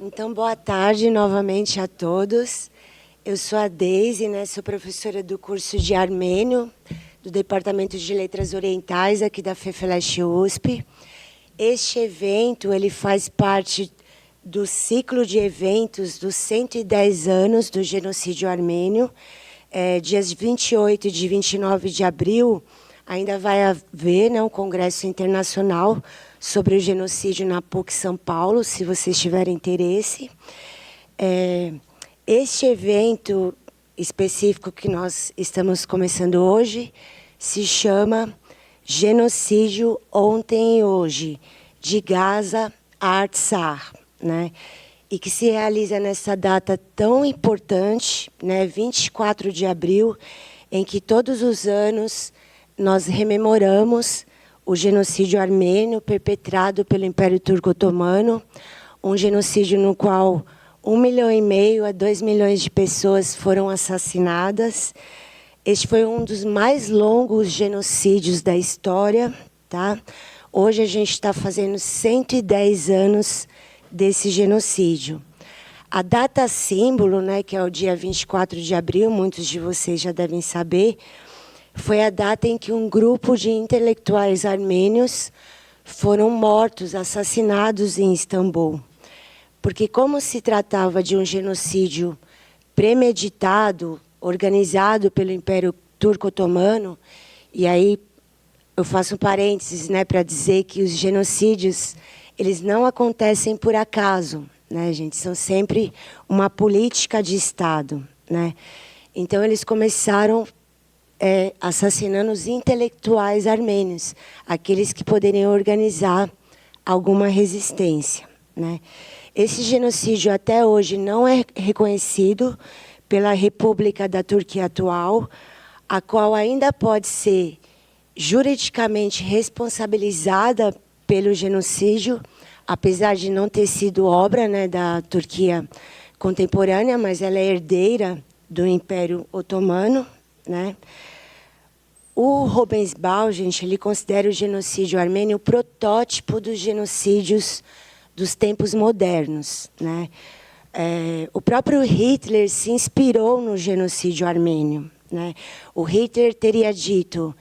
Então, boa tarde novamente a todos. Eu sou a Deise, né? Sou professora do curso de Armênio, do Departamento de Letras Orientais, aqui da FEFELESH USP. Este evento ele faz parte do ciclo de eventos dos 110 anos do genocídio armênio. Dias 28 e de 29 de abril, ainda vai haver, né, um congresso internacional sobre o genocídio na PUC São Paulo, se vocês tiverem interesse. Este evento específico que nós estamos começando hoje se chama Genocídio Ontem e Hoje, de Gaza a Artsakh, né? E que se realiza nessa data tão importante, né, 24 de abril, em que todos os anos nós rememoramos o genocídio armênio perpetrado pelo Império Turco Otomano, um genocídio no qual 1,5 milhão a 2 milhões de pessoas foram assassinadas. Este foi um dos mais longos genocídios da história, tá? Hoje a gente está fazendo 110 anos desse genocídio. A data símbolo, né, que é o dia 24 de abril, muitos de vocês já devem saber, foi a data em que um grupo de intelectuais armênios foram mortos, assassinados em Istambul. Porque como se tratava de um genocídio premeditado, organizado pelo Império Turco Otomano, e aí eu faço um parênteses, né, para dizer que os genocídios eles não acontecem por acaso, né, gente? São sempre uma política de Estado, né? Então eles começaram assassinando os intelectuais armênios, aqueles que poderiam organizar alguma resistência, né? Esse genocídio até hoje não é reconhecido pela República da Turquia atual, a qual ainda pode ser juridicamente responsabilizada pelo genocídio, apesar de não ter sido obra, né, da Turquia contemporânea, mas ela é herdeira do Império Otomano, né? O Ravensbrauch, gente, ele considera o genocídio armênio o protótipo dos genocídios dos tempos modernos, né? O próprio Hitler se inspirou no genocídio armênio, né? O Hitler teria dito: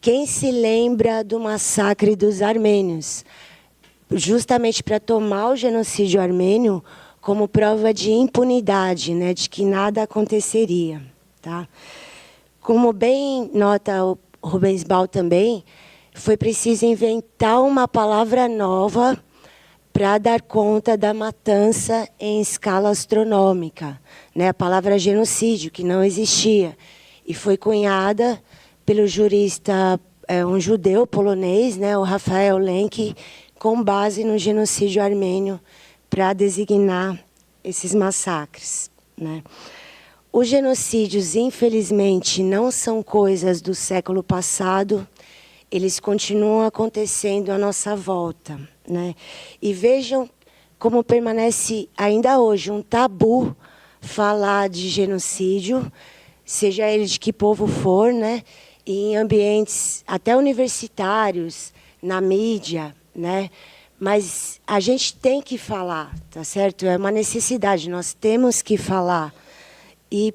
quem se lembra do massacre dos armênios? Justamente para tomar o genocídio armênio como prova de impunidade, né, de que nada aconteceria, tá? Como bem nota o Ravensbrauch também, foi preciso inventar uma palavra nova para dar conta da matança em escala astronômica, né? A palavra genocídio, que não existia, e foi cunhada pelo jurista, um judeu polonês, né, o Rafael Lenk, com base no genocídio armênio, para designar esses massacres, né? Os genocídios, infelizmente, não são coisas do século passado, eles continuam acontecendo à nossa volta, né? E vejam como permanece ainda hoje um tabu falar de genocídio, seja ele de que povo for, né? E em ambientes até universitários, na mídia, né? Mas a gente tem que falar, tá certo? É uma necessidade, nós temos que falar. E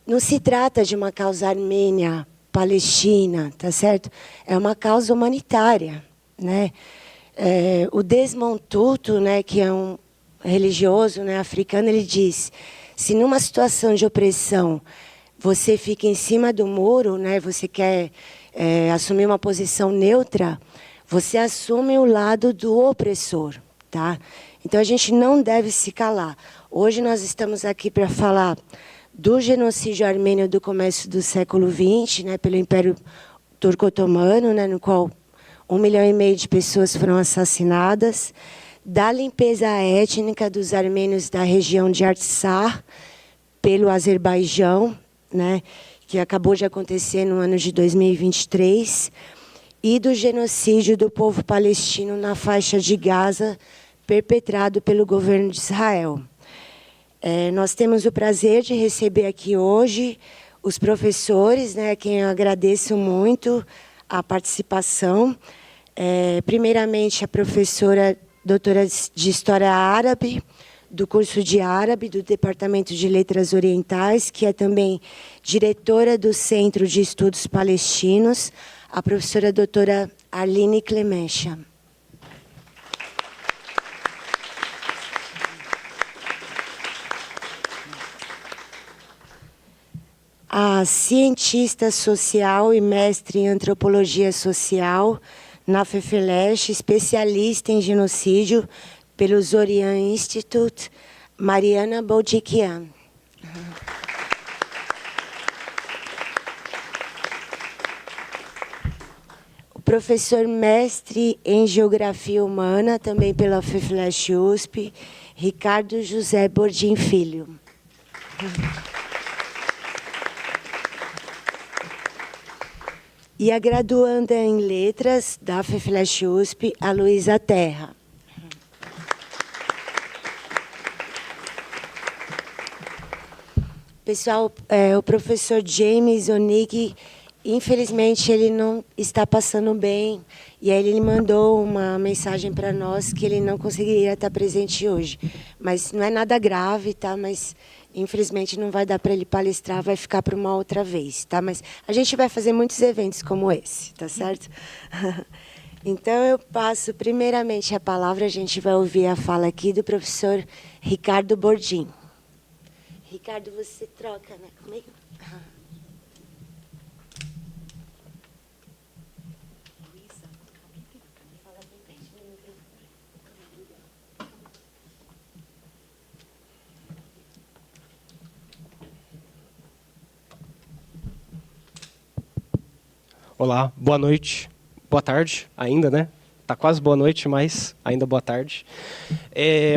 não se trata de uma causa armênia, palestina, tá certo? É uma causa humanitária, né? O Desmond Tutu, né, que é um religioso, né, africano, ele diz: se numa situação de opressão você fica em cima do muro, né, você quer assumir uma posição neutra, você assume o lado do opressor, tá? Então a gente não deve se calar. Hoje nós estamos aqui para falar do genocídio armênio do começo do século XX, né, pelo Império Turco Otomano, né, no qual 1,5 milhão de pessoas foram assassinadas, da limpeza étnica dos armênios da região de Artsakh pelo Azerbaijão, né, que acabou de acontecer no ano de 2023, e do genocídio do povo palestino na faixa de Gaza, perpetrado pelo governo de Israel. Nós temos o prazer de receber aqui hoje os professores, né, a quem eu agradeço muito a participação. Primeiramente, a professora doutora de História Árabe do curso de árabe do Departamento de Letras Orientais, que é também diretora do Centro de Estudos Palestinos, a professora doutora Arline Clemencha. A cientista social e mestre em antropologia social na FEFELESH, especialista em genocídio pelo Zorian Institute, Mariana Boudikian. O professor mestre em geografia humana, também pela FEFELESH USP, Ricardo José Bordim Filho. E a graduanda em letras da FEFELESH USP, a Luísa Terra. Pessoal, o professor James Onig, infelizmente, ele não está passando bem. E aí ele mandou uma mensagem para nós que ele não conseguiria estar presente hoje. Mas não é nada grave, tá? Mas infelizmente não vai dar para ele palestrar, vai ficar para uma outra vez, tá? Mas a gente vai fazer muitos eventos como esse, tá certo? Então eu passo primeiramente a palavra, a gente vai ouvir a fala aqui do professor Ricardo Bordim. Ricardo, você troca, né, comigo? Olá, boa noite, boa tarde ainda, né? Tá quase boa noite, mas ainda boa tarde.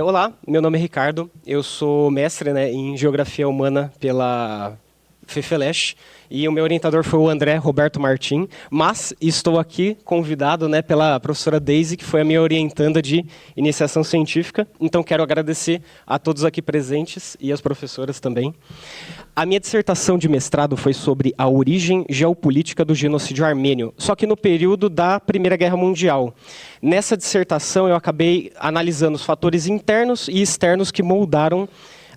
Olá, meu nome é Ricardo, eu sou mestre, né, em Geografia Humana pela FEFELESH e o meu orientador foi o André Roberto Martim, mas estou aqui convidado, né, pela professora Daisy, que foi a minha orientanda de iniciação científica, então quero agradecer a todos aqui presentes e as professoras também. A minha dissertação de mestrado foi sobre a origem geopolítica do genocídio armênio, só que no período da Primeira Guerra Mundial. Nessa dissertação, eu acabei analisando os fatores internos e externos que moldaram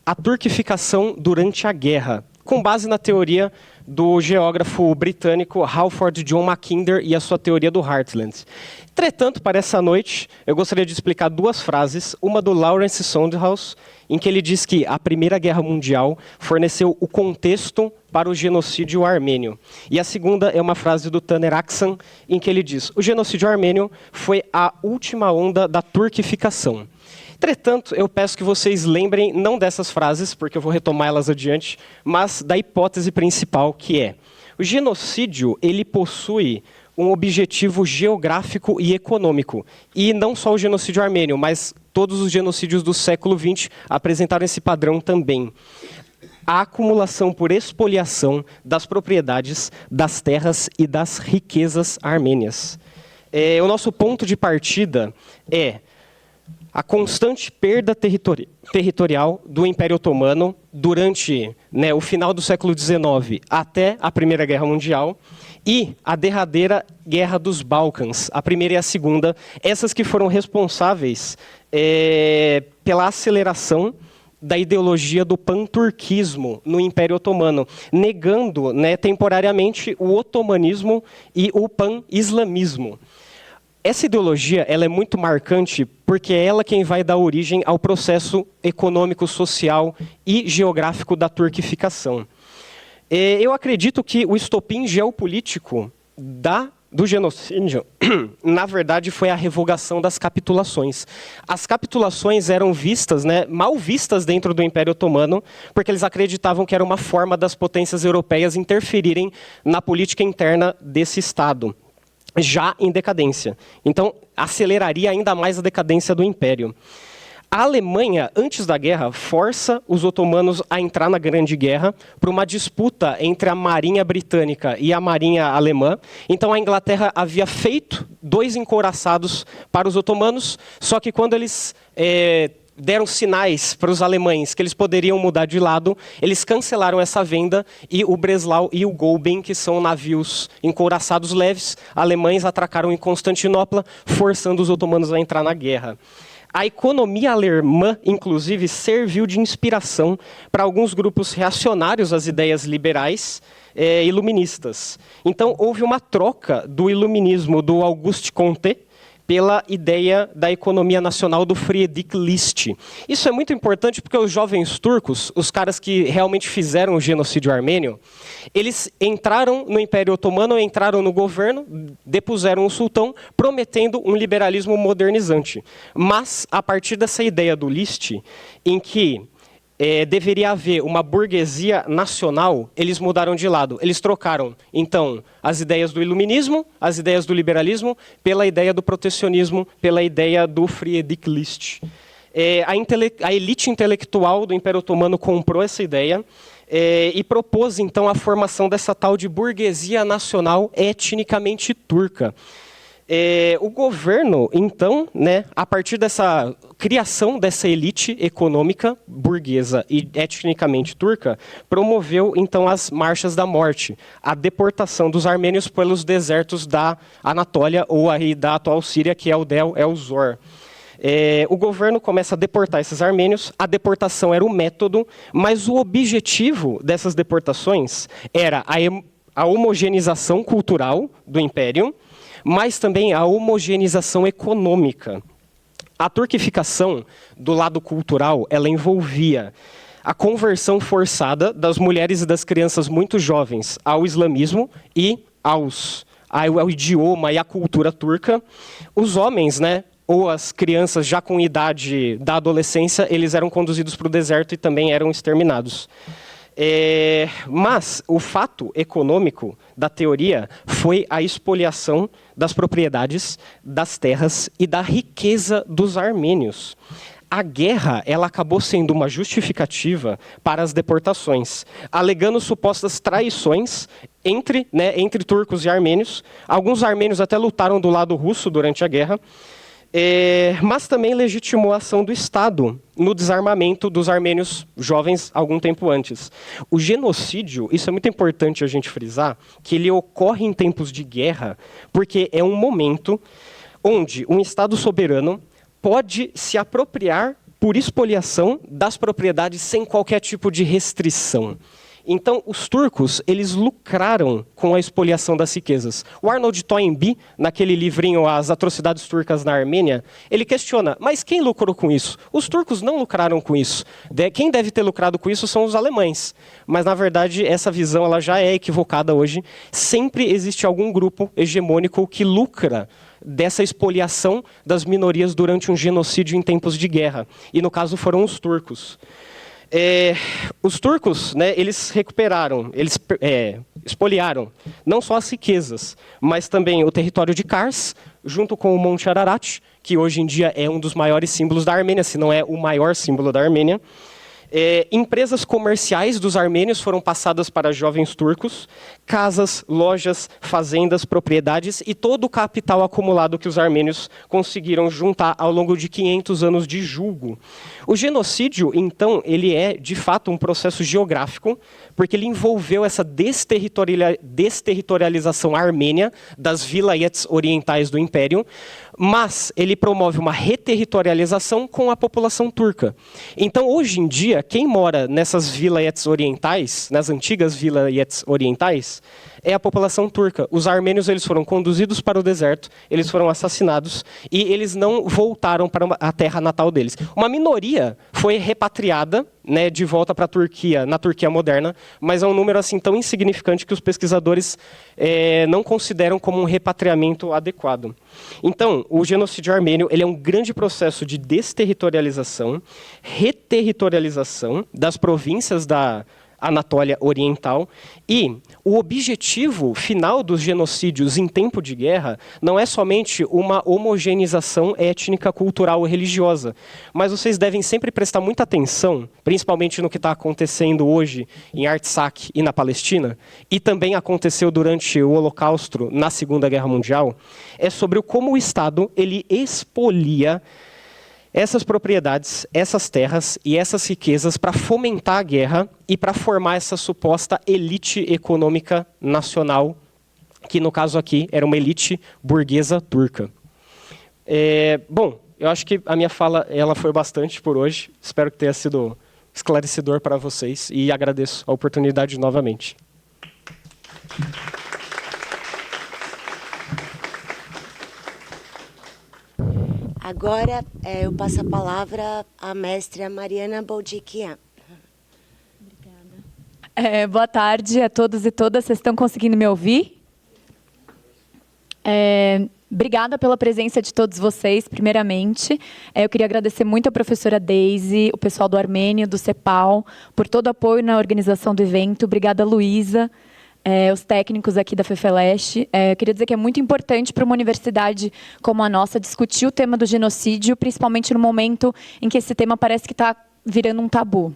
a turquificação durante a guerra, com base na teoria do geógrafo britânico Halford John Mackinder e a sua teoria do Heartland. Entretanto, para essa noite, eu gostaria de explicar duas frases, uma do Lawrence Sondhaus, em que ele diz que a Primeira Guerra Mundial forneceu o contexto para o genocídio armênio. E a segunda é uma frase do Taner Aksan, em que ele diz: o genocídio armênio foi a última onda da turquificação. Entretanto, eu peço que vocês lembrem não dessas frases, porque eu vou retomar elas adiante, mas da hipótese principal, que é: o genocídio ele possui um objetivo geográfico e econômico. E não só o genocídio armênio, mas todos os genocídios do século XX apresentaram esse padrão também. A acumulação por expoliação das propriedades, das terras e das riquezas armênias. O nosso ponto de partida é a constante perda territorial do Império Otomano durante, né, o final do século XIX até a Primeira Guerra Mundial e a derradeira Guerra dos Balcãs, a primeira e a segunda, essas que foram responsáveis pela aceleração da ideologia do panturquismo no Império Otomano, negando, né, temporariamente o otomanismo e o pan-islamismo. Essa ideologia ela é muito marcante porque é ela quem vai dar origem ao processo econômico, social e geográfico da turquificação. Eu acredito que o estopim geopolítico do genocídio, na verdade, foi a revogação das capitulações. As capitulações eram vistas, né, mal vistas dentro do Império Otomano, porque eles acreditavam que era uma forma das potências europeias interferirem na política interna desse Estado, já em decadência. Então, aceleraria ainda mais a decadência do Império. A Alemanha, antes da guerra, força os otomanos a entrar na Grande Guerra por uma disputa entre a Marinha Britânica e a Marinha Alemã. Então, a Inglaterra havia feito 2 encouraçados para os otomanos, só que quando eles deram sinais para os alemães que eles poderiam mudar de lado, eles cancelaram essa venda e o Breslau e o Goeben, que são navios encouraçados leves, alemães, atracaram em Constantinopla, forçando os otomanos a entrar na guerra. A economia alemã, inclusive, serviu de inspiração para alguns grupos reacionários às ideias liberais iluministas. Então, houve uma troca do iluminismo do Auguste Comte pela ideia da economia nacional do Friedrich List. Isso é muito importante porque os jovens turcos, os caras que realmente fizeram o genocídio armênio, eles entraram no Império Otomano, entraram no governo, depuseram o sultão, prometendo um liberalismo modernizante. Mas, a partir dessa ideia do List, em que deveria haver uma burguesia nacional, eles mudaram de lado. Eles trocaram, então, as ideias do iluminismo, as ideias do liberalismo, pela ideia do protecionismo, pela ideia do Friedrich List. A elite intelectual do Império Otomano comprou essa ideia e propôs, então, a formação dessa tal de burguesia nacional etnicamente turca. O governo, então, a partir dessa criação dessa elite econômica burguesa e etnicamente turca, promoveu, então, as marchas da morte, a deportação dos armênios pelos desertos da Anatólia ou aí da atual Síria, que é o Del El-Zor. O governo começa a deportar esses armênios, a deportação era o método, mas o objetivo dessas deportações era a homogeneização cultural do império, mas também a homogeneização econômica. A turquificação do lado cultural, ela envolvia a conversão forçada das mulheres e das crianças muito jovens ao islamismo e ao idioma e à cultura turca. Os homens, ou as crianças já com idade da adolescência, eles eram conduzidos para o deserto e também eram exterminados. Mas o fato econômico da teoria foi a expoliação das propriedades, das terras e da riqueza dos armênios. A guerra ela acabou sendo uma justificativa para as deportações, alegando supostas traições entre turcos e armênios. Alguns armênios até lutaram do lado russo durante a guerra, mas também legitimou a ação do Estado no desarmamento dos armênios jovens algum tempo antes. O genocídio, isso é muito importante a gente frisar, que ele ocorre em tempos de guerra, porque é um momento onde um Estado soberano pode se apropriar por expoliação das propriedades sem qualquer tipo de restrição. Então, os turcos, eles lucraram com a expoliação das riquezas. O Arnold Toynbee, naquele livrinho As Atrocidades Turcas na Armênia, ele questiona, mas quem lucrou com isso? Os turcos não lucraram com isso. Quem deve ter lucrado com isso são os alemães. Mas, na verdade, essa visão ela já é equivocada hoje. Sempre existe algum grupo hegemônico que lucra dessa expoliação das minorias durante um genocídio em tempos de guerra. E, no caso, foram os turcos. Os turcos, eles recuperaram, eles expoliaram não só as riquezas, mas também o território de Kars, junto com o Monte Ararat, que hoje em dia é um dos maiores símbolos da Armênia, se não é o maior símbolo da Armênia. Empresas comerciais dos armênios foram passadas para jovens turcos, casas, lojas, fazendas, propriedades e todo o capital acumulado que os armênios conseguiram juntar ao longo de 500 anos de julgo. O genocídio, então, ele é, de fato, um processo geográfico, porque ele envolveu essa desterritorialização armênia das vilayets orientais do Império, mas ele promove uma reterritorialização com a população turca. Então, hoje em dia, quem mora nessas vilayets orientais, nas antigas vilayets orientais, é a população turca. Os armênios eles foram conduzidos para o deserto, eles foram assassinados e eles não voltaram para a terra natal deles. Uma minoria foi repatriada, de volta para a Turquia, na Turquia moderna, mas é um número assim tão insignificante que os pesquisadores não consideram como um repatriamento adequado. Então, o genocídio armênio ele é um grande processo de desterritorialização, reterritorialização das províncias da Anatólia Oriental, e o objetivo final dos genocídios em tempo de guerra não é somente uma homogeneização étnica, cultural e religiosa, mas vocês devem sempre prestar muita atenção, principalmente no que está acontecendo hoje em Artsakh e na Palestina, e também aconteceu durante o Holocausto na Segunda Guerra Mundial, é sobre como o Estado ele expolia essas propriedades, essas terras e essas riquezas para fomentar a guerra e para formar essa suposta elite econômica nacional, que no caso aqui era uma elite burguesa turca. eu acho que a minha fala ela foi bastante por hoje. Espero que tenha sido esclarecedor para vocês e agradeço a oportunidade novamente. Agora eu passo a palavra à mestra Mariana Boldiquian. Boa tarde a todos e todas. Vocês estão conseguindo me ouvir? Obrigada pela presença de todos vocês, primeiramente. Eu queria agradecer muito a professora Daisy, o pessoal do Armênio, do CEPAL, por todo o apoio na organização do evento. Obrigada, Luísa, os técnicos aqui da FEFELESH. Eu queria dizer que é muito importante para uma universidade como a nossa discutir o tema do genocídio, principalmente no momento em que esse tema parece que está virando um tabu.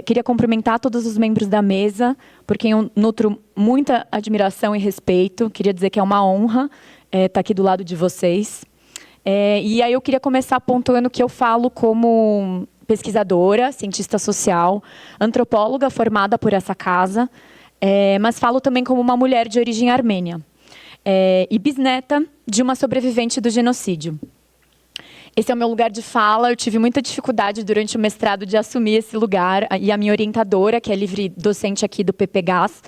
Queria cumprimentar todos os membros da mesa, por quem eu nutro muita admiração e respeito. Queria dizer que é uma honra estar aqui do lado de vocês. E aí eu queria começar pontuando que eu falo como pesquisadora, cientista social, antropóloga formada por essa casa, mas falo também como uma mulher de origem armênia e bisneta de uma sobrevivente do genocídio. Esse é o meu lugar de fala. Eu tive muita dificuldade durante o mestrado de assumir esse lugar. E a minha orientadora, que é livre docente aqui do PPGAS,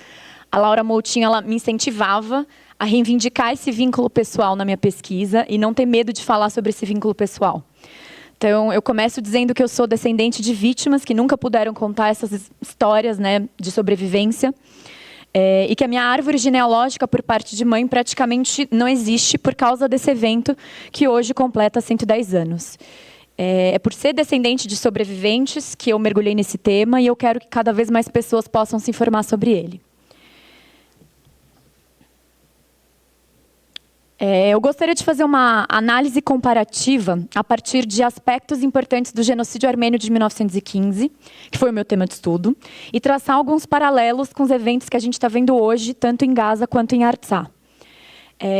a Laura Moutinho, ela me incentivava a reivindicar esse vínculo pessoal na minha pesquisa e não ter medo de falar sobre esse vínculo pessoal. Então, eu começo dizendo que eu sou descendente de vítimas que nunca puderam contar essas histórias, né, de sobrevivência. E que a minha árvore genealógica por parte de mãe praticamente não existe por causa desse evento que hoje completa 110 anos. É por ser descendente de sobreviventes que eu mergulhei nesse tema e eu quero que cada vez mais pessoas possam se informar sobre ele. Eu gostaria de fazer uma análise comparativa a partir de aspectos importantes do genocídio armênio de 1915, que foi o meu tema de estudo, e traçar alguns paralelos com os eventos que a gente está vendo hoje, tanto em Gaza quanto em Artsakh.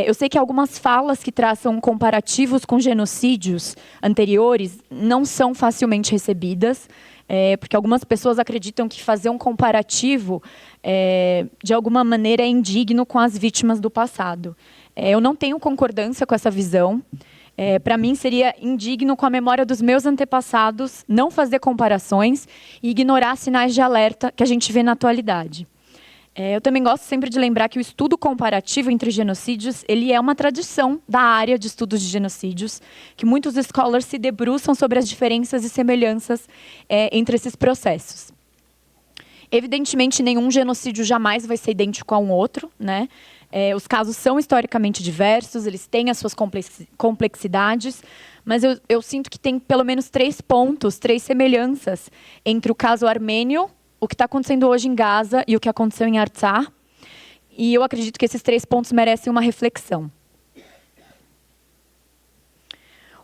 Eu sei que algumas falas que traçam comparativos com genocídios anteriores não são facilmente recebidas, porque algumas pessoas acreditam que fazer um comparativo, de alguma maneira, é indigno com as vítimas do passado. Eu não tenho concordância com essa visão. Para mim, seria indigno com a memória dos meus antepassados não fazer comparações e ignorar sinais de alerta que a gente vê na atualidade. Eu também gosto sempre de lembrar que o estudo comparativo entre genocídios ele é uma tradição da área de estudos de genocídios, que muitos scholars se debruçam sobre as diferenças e semelhanças entre esses processos. Evidentemente, nenhum genocídio jamais vai ser idêntico a um outro, né? Os casos são historicamente diversos, eles têm as suas complexidades, mas eu sinto que tem pelo menos 3 pontos, 3 semelhanças entre o caso armênio, o que está acontecendo hoje em Gaza e o que aconteceu em Artsakh. E eu acredito que esses 3 pontos merecem uma reflexão.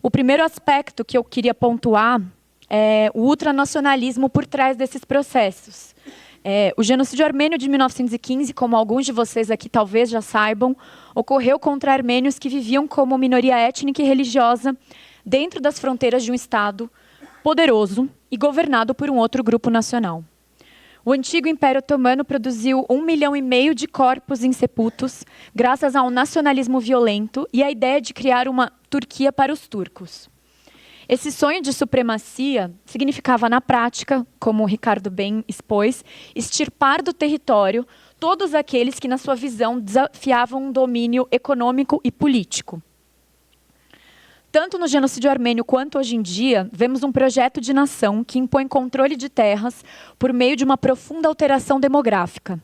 O primeiro aspecto que eu queria pontuar é o ultranacionalismo por trás desses processos. O genocídio armênio de 1915, como alguns de vocês aqui talvez já saibam, ocorreu contra armênios que viviam como minoria étnica e religiosa dentro das fronteiras de um Estado poderoso e governado por um outro grupo nacional. O antigo Império Otomano produziu 1,5 milhão de corpos insepultos graças a um nacionalismo violento e a ideia de criar uma Turquia para os turcos. Esse sonho de supremacia significava, na prática, como o Ricardo bem expôs, extirpar do território todos aqueles que, na sua visão, desafiavam um domínio econômico e político. Tanto no genocídio armênio quanto hoje em dia, vemos um projeto de nação que impõe controle de terras por meio de uma profunda alteração demográfica,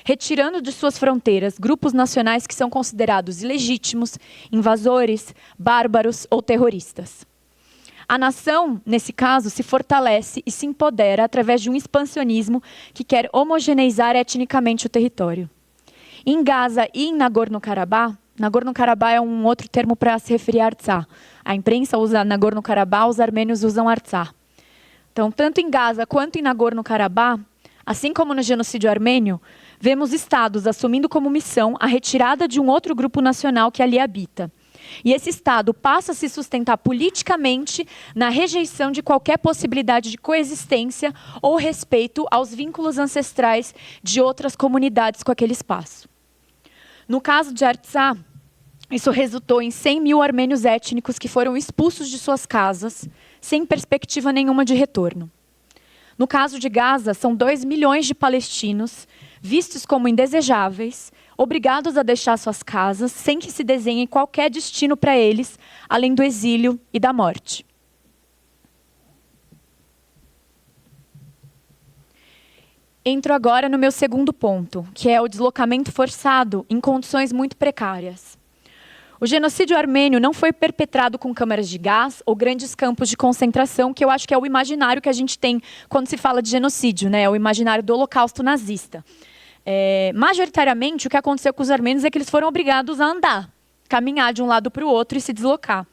retirando de suas fronteiras grupos nacionais que são considerados ilegítimos, invasores, bárbaros ou terroristas. A nação, nesse caso, se fortalece e se empodera através de um expansionismo que quer homogeneizar etnicamente o território. Em Gaza e em Nagorno-Karabakh, Nagorno-Karabakh é um outro termo para se referir a Artsakh. A imprensa usa Nagorno-Karabakh, os armênios usam Artsakh. Então, tanto em Gaza quanto em Nagorno-Karabakh, assim como no genocídio armênio, vemos estados assumindo como missão a retirada de um outro grupo nacional que ali habita. E esse Estado passa a se sustentar politicamente na rejeição de qualquer possibilidade de coexistência ou respeito aos vínculos ancestrais de outras comunidades com aquele espaço. No caso de Artsakh, Isso resultou em 100 mil armênios étnicos que foram expulsos de suas casas, sem perspectiva nenhuma de retorno. No caso de Gaza, são 2 milhões de palestinos, vistos como indesejáveis, obrigados a deixar suas casas, sem que se desenhe qualquer destino para eles, além do exílio e da morte. Entro agora no meu segundo ponto, que é o deslocamento forçado em condições muito precárias. O genocídio armênio não foi perpetrado com câmaras de gás ou grandes campos de concentração, que eu acho que é o imaginário que a gente tem quando se fala de genocídio, né? O imaginário do Holocausto nazista. Majoritariamente, o que aconteceu com os armênios é que eles foram obrigados a andar, caminhar de um lado para o outro e se deslocar.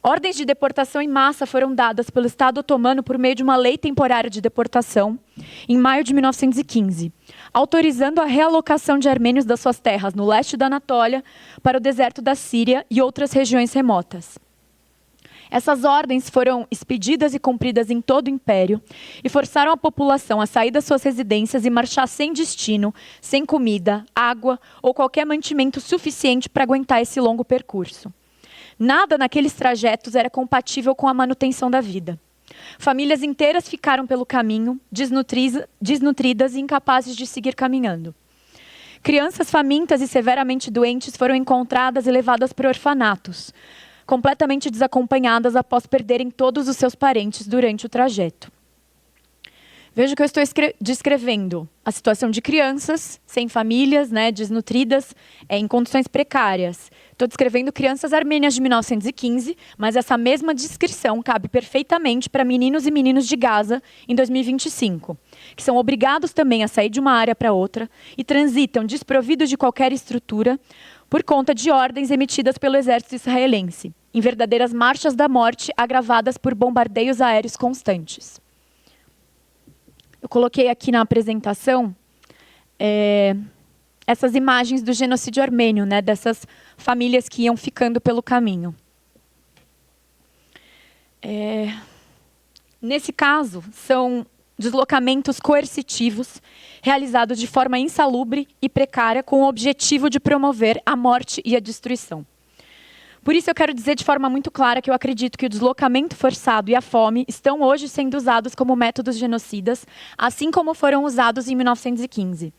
Ordens de deportação em massa foram dadas pelo Estado otomano por meio de uma lei temporária de deportação, em maio de 1915, autorizando a realocação de armênios das suas terras no leste da Anatólia para o deserto da Síria e outras regiões remotas. Essas ordens foram expedidas e cumpridas em todo o Império e forçaram a população a sair das suas residências e marchar sem destino, sem comida, água ou qualquer mantimento suficiente para aguentar esse longo percurso. Nada naqueles trajetos era compatível com a manutenção da vida. Famílias inteiras ficaram pelo caminho, desnutridas e incapazes de seguir caminhando. Crianças famintas e severamente doentes foram encontradas e levadas para orfanatos, completamente desacompanhadas após perderem todos os seus parentes durante o trajeto. Veja que eu estou descrevendo a situação de crianças sem famílias, né, desnutridas, em condições precárias. Estou descrevendo crianças armênias de 1915, mas essa mesma descrição cabe perfeitamente para meninos e meninas de Gaza em 2025, que são obrigados também a sair de uma área para outra e transitam desprovidos de qualquer estrutura por conta de ordens emitidas pelo exército israelense, em verdadeiras marchas da morte agravadas por bombardeios aéreos constantes. Eu coloquei aqui na apresentação essas imagens do genocídio armênio, né, dessas famílias que iam ficando pelo caminho. Nesse caso, são deslocamentos coercitivos realizados de forma insalubre e precária com o objetivo de promover a morte e a destruição. Por isso eu quero dizer de forma muito clara que eu acredito que o deslocamento forçado e a fome estão hoje sendo usados como métodos genocidas, assim como foram usados em 1915.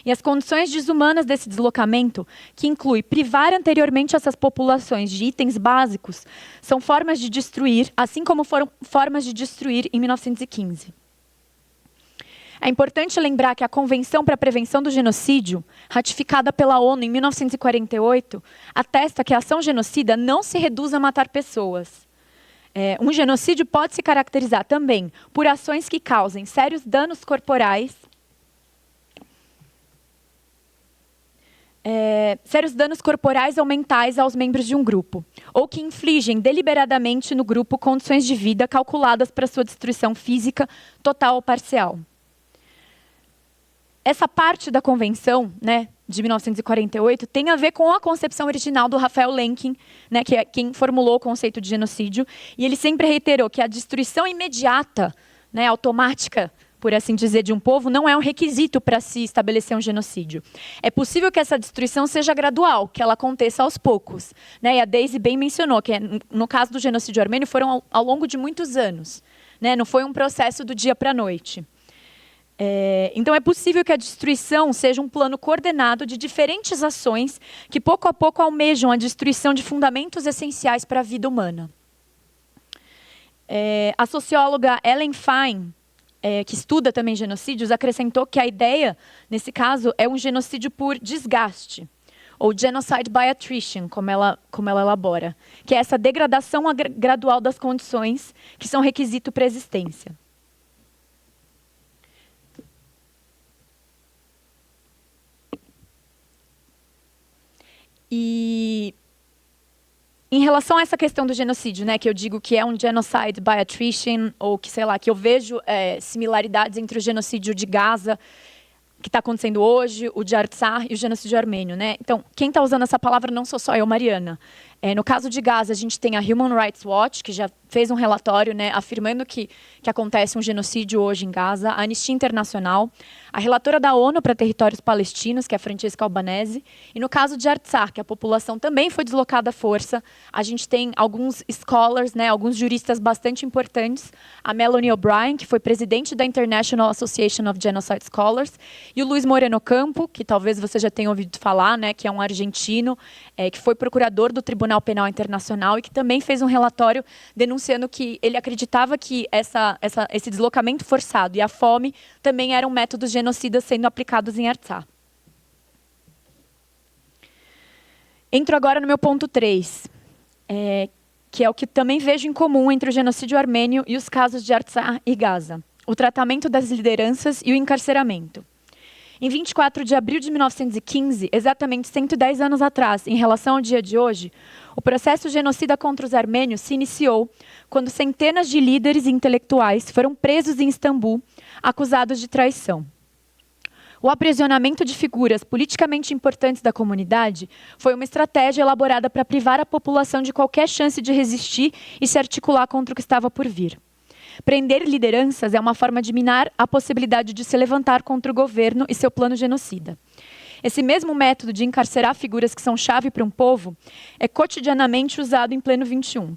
E as condições desumanas desse deslocamento, que inclui privar anteriormente essas populações de itens básicos, são formas de destruir, assim como foram formas de destruir em 1915. É importante lembrar que a Convenção para a Prevenção do Genocídio, ratificada pela ONU em 1948, atesta que a ação genocida não se reduz a matar pessoas. Um genocídio pode se caracterizar também por ações que causem sérios danos corporais, ou mentais aos membros de um grupo, ou que infligem deliberadamente no grupo condições de vida calculadas para sua destruição física, total ou parcial. Essa parte da Convenção, né, de 1948, tem a ver com a concepção original do Raphael Lemkin, né, que é quem formulou o conceito de genocídio, e ele sempre reiterou que a destruição imediata, né, automática, por assim dizer, de um povo, não é um requisito para se estabelecer um genocídio. É possível que essa destruição seja gradual, que ela aconteça aos poucos. Né? E a Daisy bem mencionou que, no caso do genocídio armênio, foram ao longo de muitos anos. Né? Não foi um processo do dia para a noite. Então, é possível que a destruição seja um plano coordenado de diferentes ações que, pouco a pouco, almejam a destruição de fundamentos essenciais para a vida humana. A socióloga Ellen Fine, que estuda também genocídios, acrescentou que a ideia, nesse caso, é um genocídio por desgaste, ou genocide by attrition, como ela elabora, que é essa degradação gradual das condições que são requisito para a existência. E em relação a essa questão do genocídio, né, que eu digo que é um genocide by attrition, ou que, sei lá, que eu vejo similaridades entre o genocídio de Gaza, que está acontecendo hoje, o de Artsakh e o genocídio armênio. Né? Então, quem está usando essa palavra não sou só eu, Mariana. No caso de Gaza, a gente tem a Human Rights Watch, que já fez um relatório, né, afirmando que acontece um genocídio hoje em Gaza, a Anistia Internacional, a relatora da ONU para territórios palestinos, que é a Francesca Albanese, e no caso de Artsakh, que a população também foi deslocada à força, a gente tem alguns scholars, né, alguns juristas bastante importantes, a Melanie O'Brien, que foi presidente da International Association of Genocide Scholars, e o Luiz Moreno Campo, que talvez você já tenha ouvido falar, né, que é um argentino, que foi procurador do Tribunal Penal Internacional e que também fez um relatório denunciando que ele acreditava que esse deslocamento forçado e a fome também eram métodos genocidas sendo aplicados em Artsakh. Entro agora no meu ponto 3, que é o que também vejo em comum entre o genocídio armênio e os casos de Artsakh e Gaza: o tratamento das lideranças e o encarceramento. Em 24 de abril de 1915, exatamente 110 anos atrás, em relação ao dia de hoje, o processo genocida contra os armênios se iniciou quando centenas de líderes e intelectuais foram presos em Istambul, acusados de traição. O aprisionamento de figuras politicamente importantes da comunidade foi uma estratégia elaborada para privar a população de qualquer chance de resistir e se articular contra o que estava por vir. Prender lideranças é uma forma de minar a possibilidade de se levantar contra o governo e seu plano genocida. Esse mesmo método de encarcerar figuras que são chave para um povo é cotidianamente usado em pleno 21.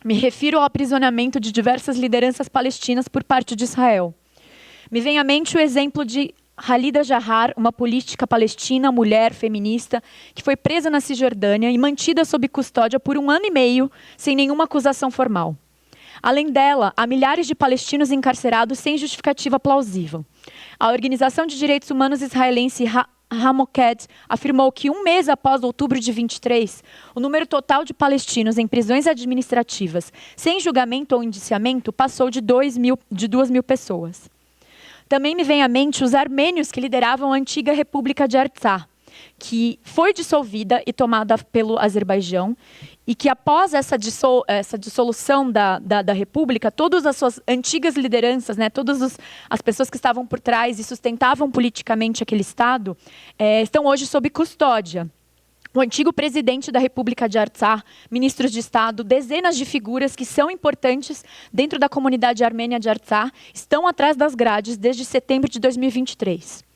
Me refiro ao aprisionamento de diversas lideranças palestinas por parte de Israel. Me vem à mente o exemplo de Khalida Jahar, uma política palestina, mulher, feminista, que foi presa na Cisjordânia e mantida sob custódia por 1 ano e meio, sem nenhuma acusação formal. Além dela, há milhares de palestinos encarcerados sem justificativa plausível. A Organização de Direitos Humanos israelense Hamoked afirmou que 1 mês após outubro de 23, o número total de palestinos em prisões administrativas sem julgamento ou indiciamento passou de 2.000 pessoas. Também me vem à mente os armênios que lideravam a antiga República de Artsakh, que foi dissolvida e tomada pelo Azerbaijão, e que após essa dissolução da República, todas as suas antigas lideranças, né, todas as pessoas que estavam por trás e sustentavam politicamente aquele Estado, estão hoje sob custódia. O antigo presidente da República de Artsakh, ministros de Estado, dezenas de figuras que são importantes dentro da comunidade armênia de Artsakh estão atrás das grades desde setembro de 2023.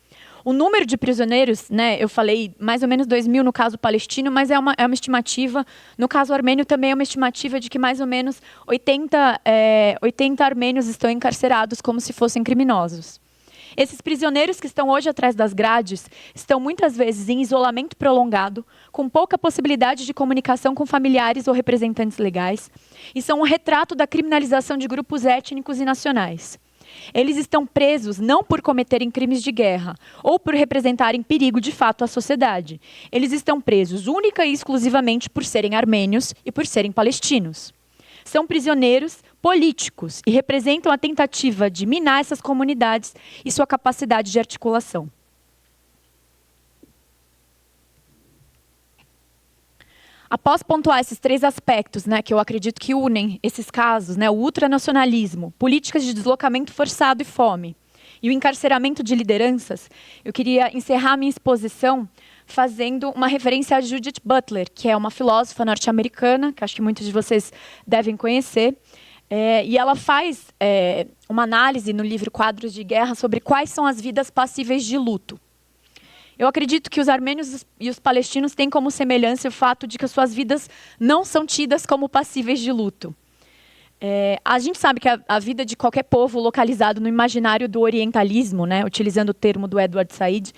O número de prisioneiros, né, eu falei mais ou menos 2.000 no caso palestino, mas é uma estimativa. No caso armênio também é uma estimativa de que mais ou menos 80 armênios estão encarcerados como se fossem criminosos. Esses prisioneiros que estão hoje atrás das grades estão muitas vezes em isolamento prolongado, com pouca possibilidade de comunicação com familiares ou representantes legais, e são um retrato da criminalização de grupos étnicos e nacionais. Eles estão presos não por cometerem crimes de guerra ou por representarem perigo de fato à sociedade. Eles estão presos única e exclusivamente por serem armênios e por serem palestinos. São prisioneiros políticos e representam a tentativa de minar essas comunidades e sua capacidade de articulação. Após pontuar esses 3 aspectos, né, que eu acredito que unem esses casos, né, o ultranacionalismo, políticas de deslocamento forçado e fome, e o encarceramento de lideranças, eu queria encerrar minha exposição fazendo uma referência a Judith Butler, que é uma filósofa norte-americana, que acho que muitos de vocês devem conhecer, e ela faz uma análise no livro Quadros de Guerra sobre quais são as vidas passíveis de luto. Eu acredito que os armênios e os palestinos têm como semelhança o fato de que as suas vidas não são tidas como passíveis de luto. A gente sabe que a vida de qualquer povo localizado no imaginário do orientalismo, né, utilizando o termo do Edward Said,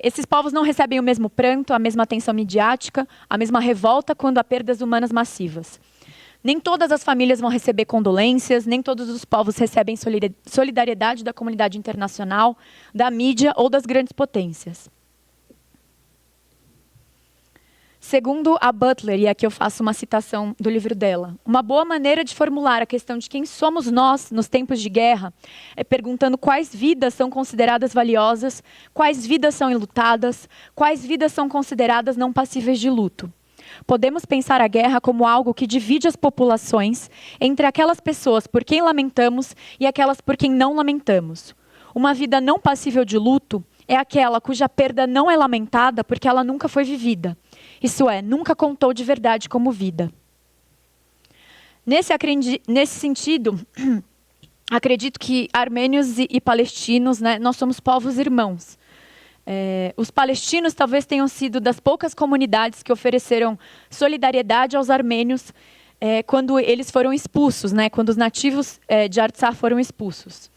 esses povos não recebem o mesmo pranto, a mesma atenção midiática, a mesma revolta quando há perdas humanas massivas. Nem todas as famílias vão receber condolências, nem todos os povos recebem solidariedade da comunidade internacional, da mídia ou das grandes potências. Segundo a Butler, e aqui eu faço uma citação do livro dela, uma boa maneira de formular a questão de quem somos nós nos tempos de guerra é perguntando quais vidas são consideradas valiosas, quais vidas são enlutadas, quais vidas são consideradas não passíveis de luto. Podemos pensar a guerra como algo que divide as populações entre aquelas pessoas por quem lamentamos e aquelas por quem não lamentamos. Uma vida não passível de luto é aquela cuja perda não é lamentada porque ela nunca foi vivida. Isso é, nunca contou de verdade como vida. Nesse sentido, acredito que armênios e palestinos, né, nós somos povos irmãos. Os palestinos talvez tenham sido das poucas comunidades que ofereceram solidariedade aos armênios quando eles foram expulsos, né, quando os nativos de Artsakh foram expulsos.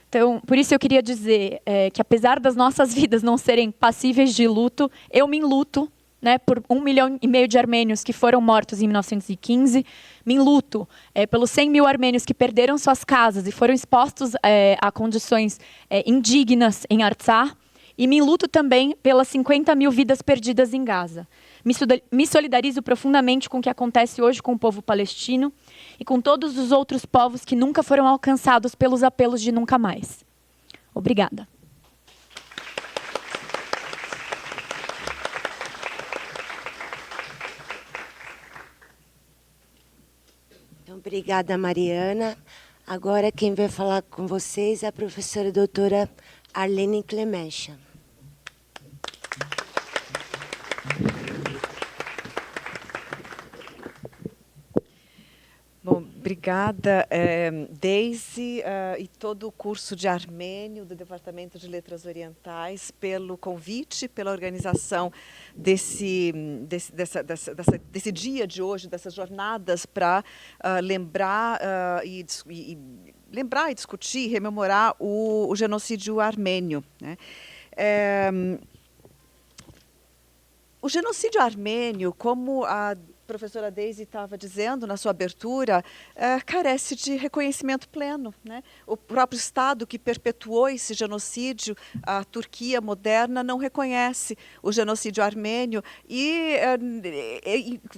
Então, por isso eu queria dizer que, apesar das nossas vidas não serem passíveis de luto, eu me enluto, né, por 1,5 milhão de armênios que foram mortos em 1915, me enluto pelos 100 mil armênios que perderam suas casas e foram expostos a condições indignas em Artsakh, e me enluto também pelas 50 mil vidas perdidas em Gaza. Me solidarizo profundamente com o que acontece hoje com o povo palestino e com todos os outros povos que nunca foram alcançados pelos apelos de nunca mais. Obrigada. Então, obrigada, Mariana. Agora, quem vai falar com vocês é a professora doutora Arlene Clemencha. Bom, obrigada, Daisy, e todo o curso de armênio do Departamento de Letras Orientais pelo convite, pela organização desse dia de hoje, dessas jornadas para lembrar e discutir, rememorar o genocídio armênio, né? O genocídio armênio, como a professora Daisy estava dizendo na sua abertura, carece de reconhecimento pleno, né? O próprio Estado que perpetuou esse genocídio, a Turquia moderna, não reconhece o genocídio armênio e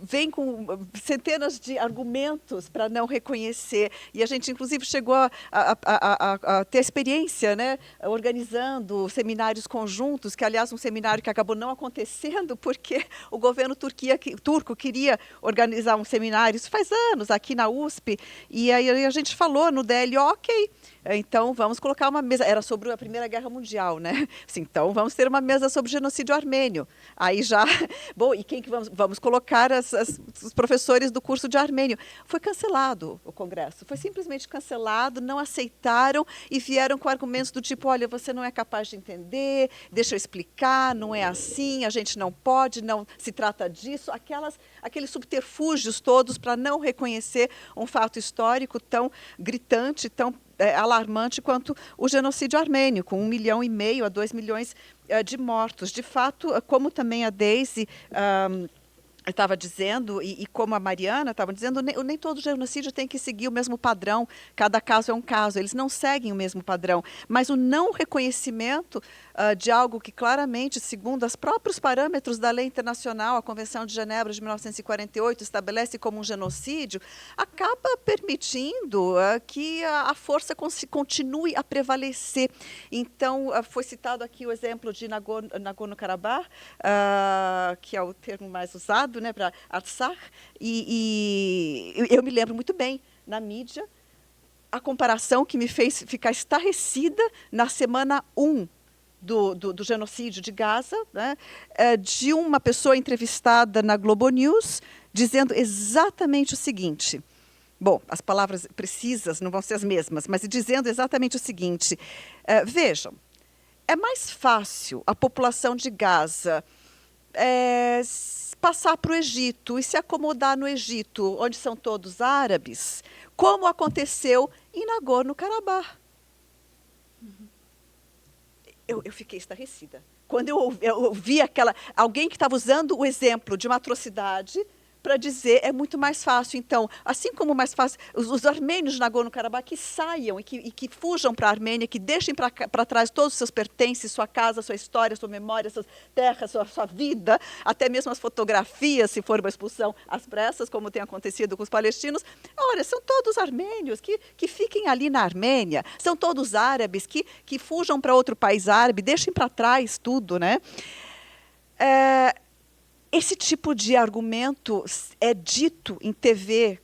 vem com centenas de argumentos para não reconhecer. E a gente, inclusive, chegou a ter experiência, né, organizando seminários conjuntos, que, aliás, um seminário que acabou não acontecendo porque o governo turco queria organizar um seminário, isso faz anos, aqui na USP, e aí a gente falou no DL, ok, então vamos colocar uma mesa, era sobre a Primeira Guerra Mundial, né? Assim, então vamos ter uma mesa sobre genocídio armênio. Aí já, bom, e quem que vamos colocar os professores do curso de armênio? Foi cancelado o congresso, foi simplesmente cancelado, não aceitaram e vieram com argumentos do tipo, olha, você não é capaz de entender, deixa eu explicar, não é assim, a gente não pode, não se trata disso, aqueles subterfúgios todos para não reconhecer um fato histórico tão gritante, tão alarmante quanto o genocídio armênio, com 1,5 milhão a 2 milhões de mortos. De fato, como também a Daisy estava dizendo, e como a Mariana estava dizendo, nem todo genocídio tem que seguir o mesmo padrão, cada caso é um caso, eles não seguem o mesmo padrão, mas o não reconhecimento de algo que claramente, segundo os próprios parâmetros da lei internacional, a Convenção de Genebra de 1948 estabelece como um genocídio, acaba permitindo que a força continue a prevalecer. Então, foi citado aqui o exemplo de Nagorno-Karabakh, que é o termo mais usado, né, para Artsakh, e eu me lembro muito bem, na mídia, a comparação que me fez ficar estarrecida na semana 1 do genocídio de Gaza, né, de uma pessoa entrevistada na Globo News, dizendo exatamente o seguinte, bom, as palavras precisas não vão ser as mesmas, mas dizendo exatamente o seguinte, vejam, é mais fácil a população de Gaza passar para o Egito e se acomodar no Egito, onde são todos árabes, como aconteceu em Nagorno-Karabakh. Eu fiquei estarrecida. Quando eu ouvi alguém que estava usando o exemplo de uma atrocidade para dizer é muito mais fácil. Então, assim como mais fácil, os armênios de Nagorno-Karabakh que saiam e que fujam para a Armênia, que deixem para trás todos os seus pertences, sua casa, sua história, sua memória, suas terras, sua vida, até mesmo as fotografias, se for uma expulsão às pressas, como tem acontecido com os palestinos. Olha, são todos armênios que fiquem ali na Armênia, são todos árabes que fujam para outro país árabe, deixem para trás tudo, né? Esse tipo de argumento é dito em TV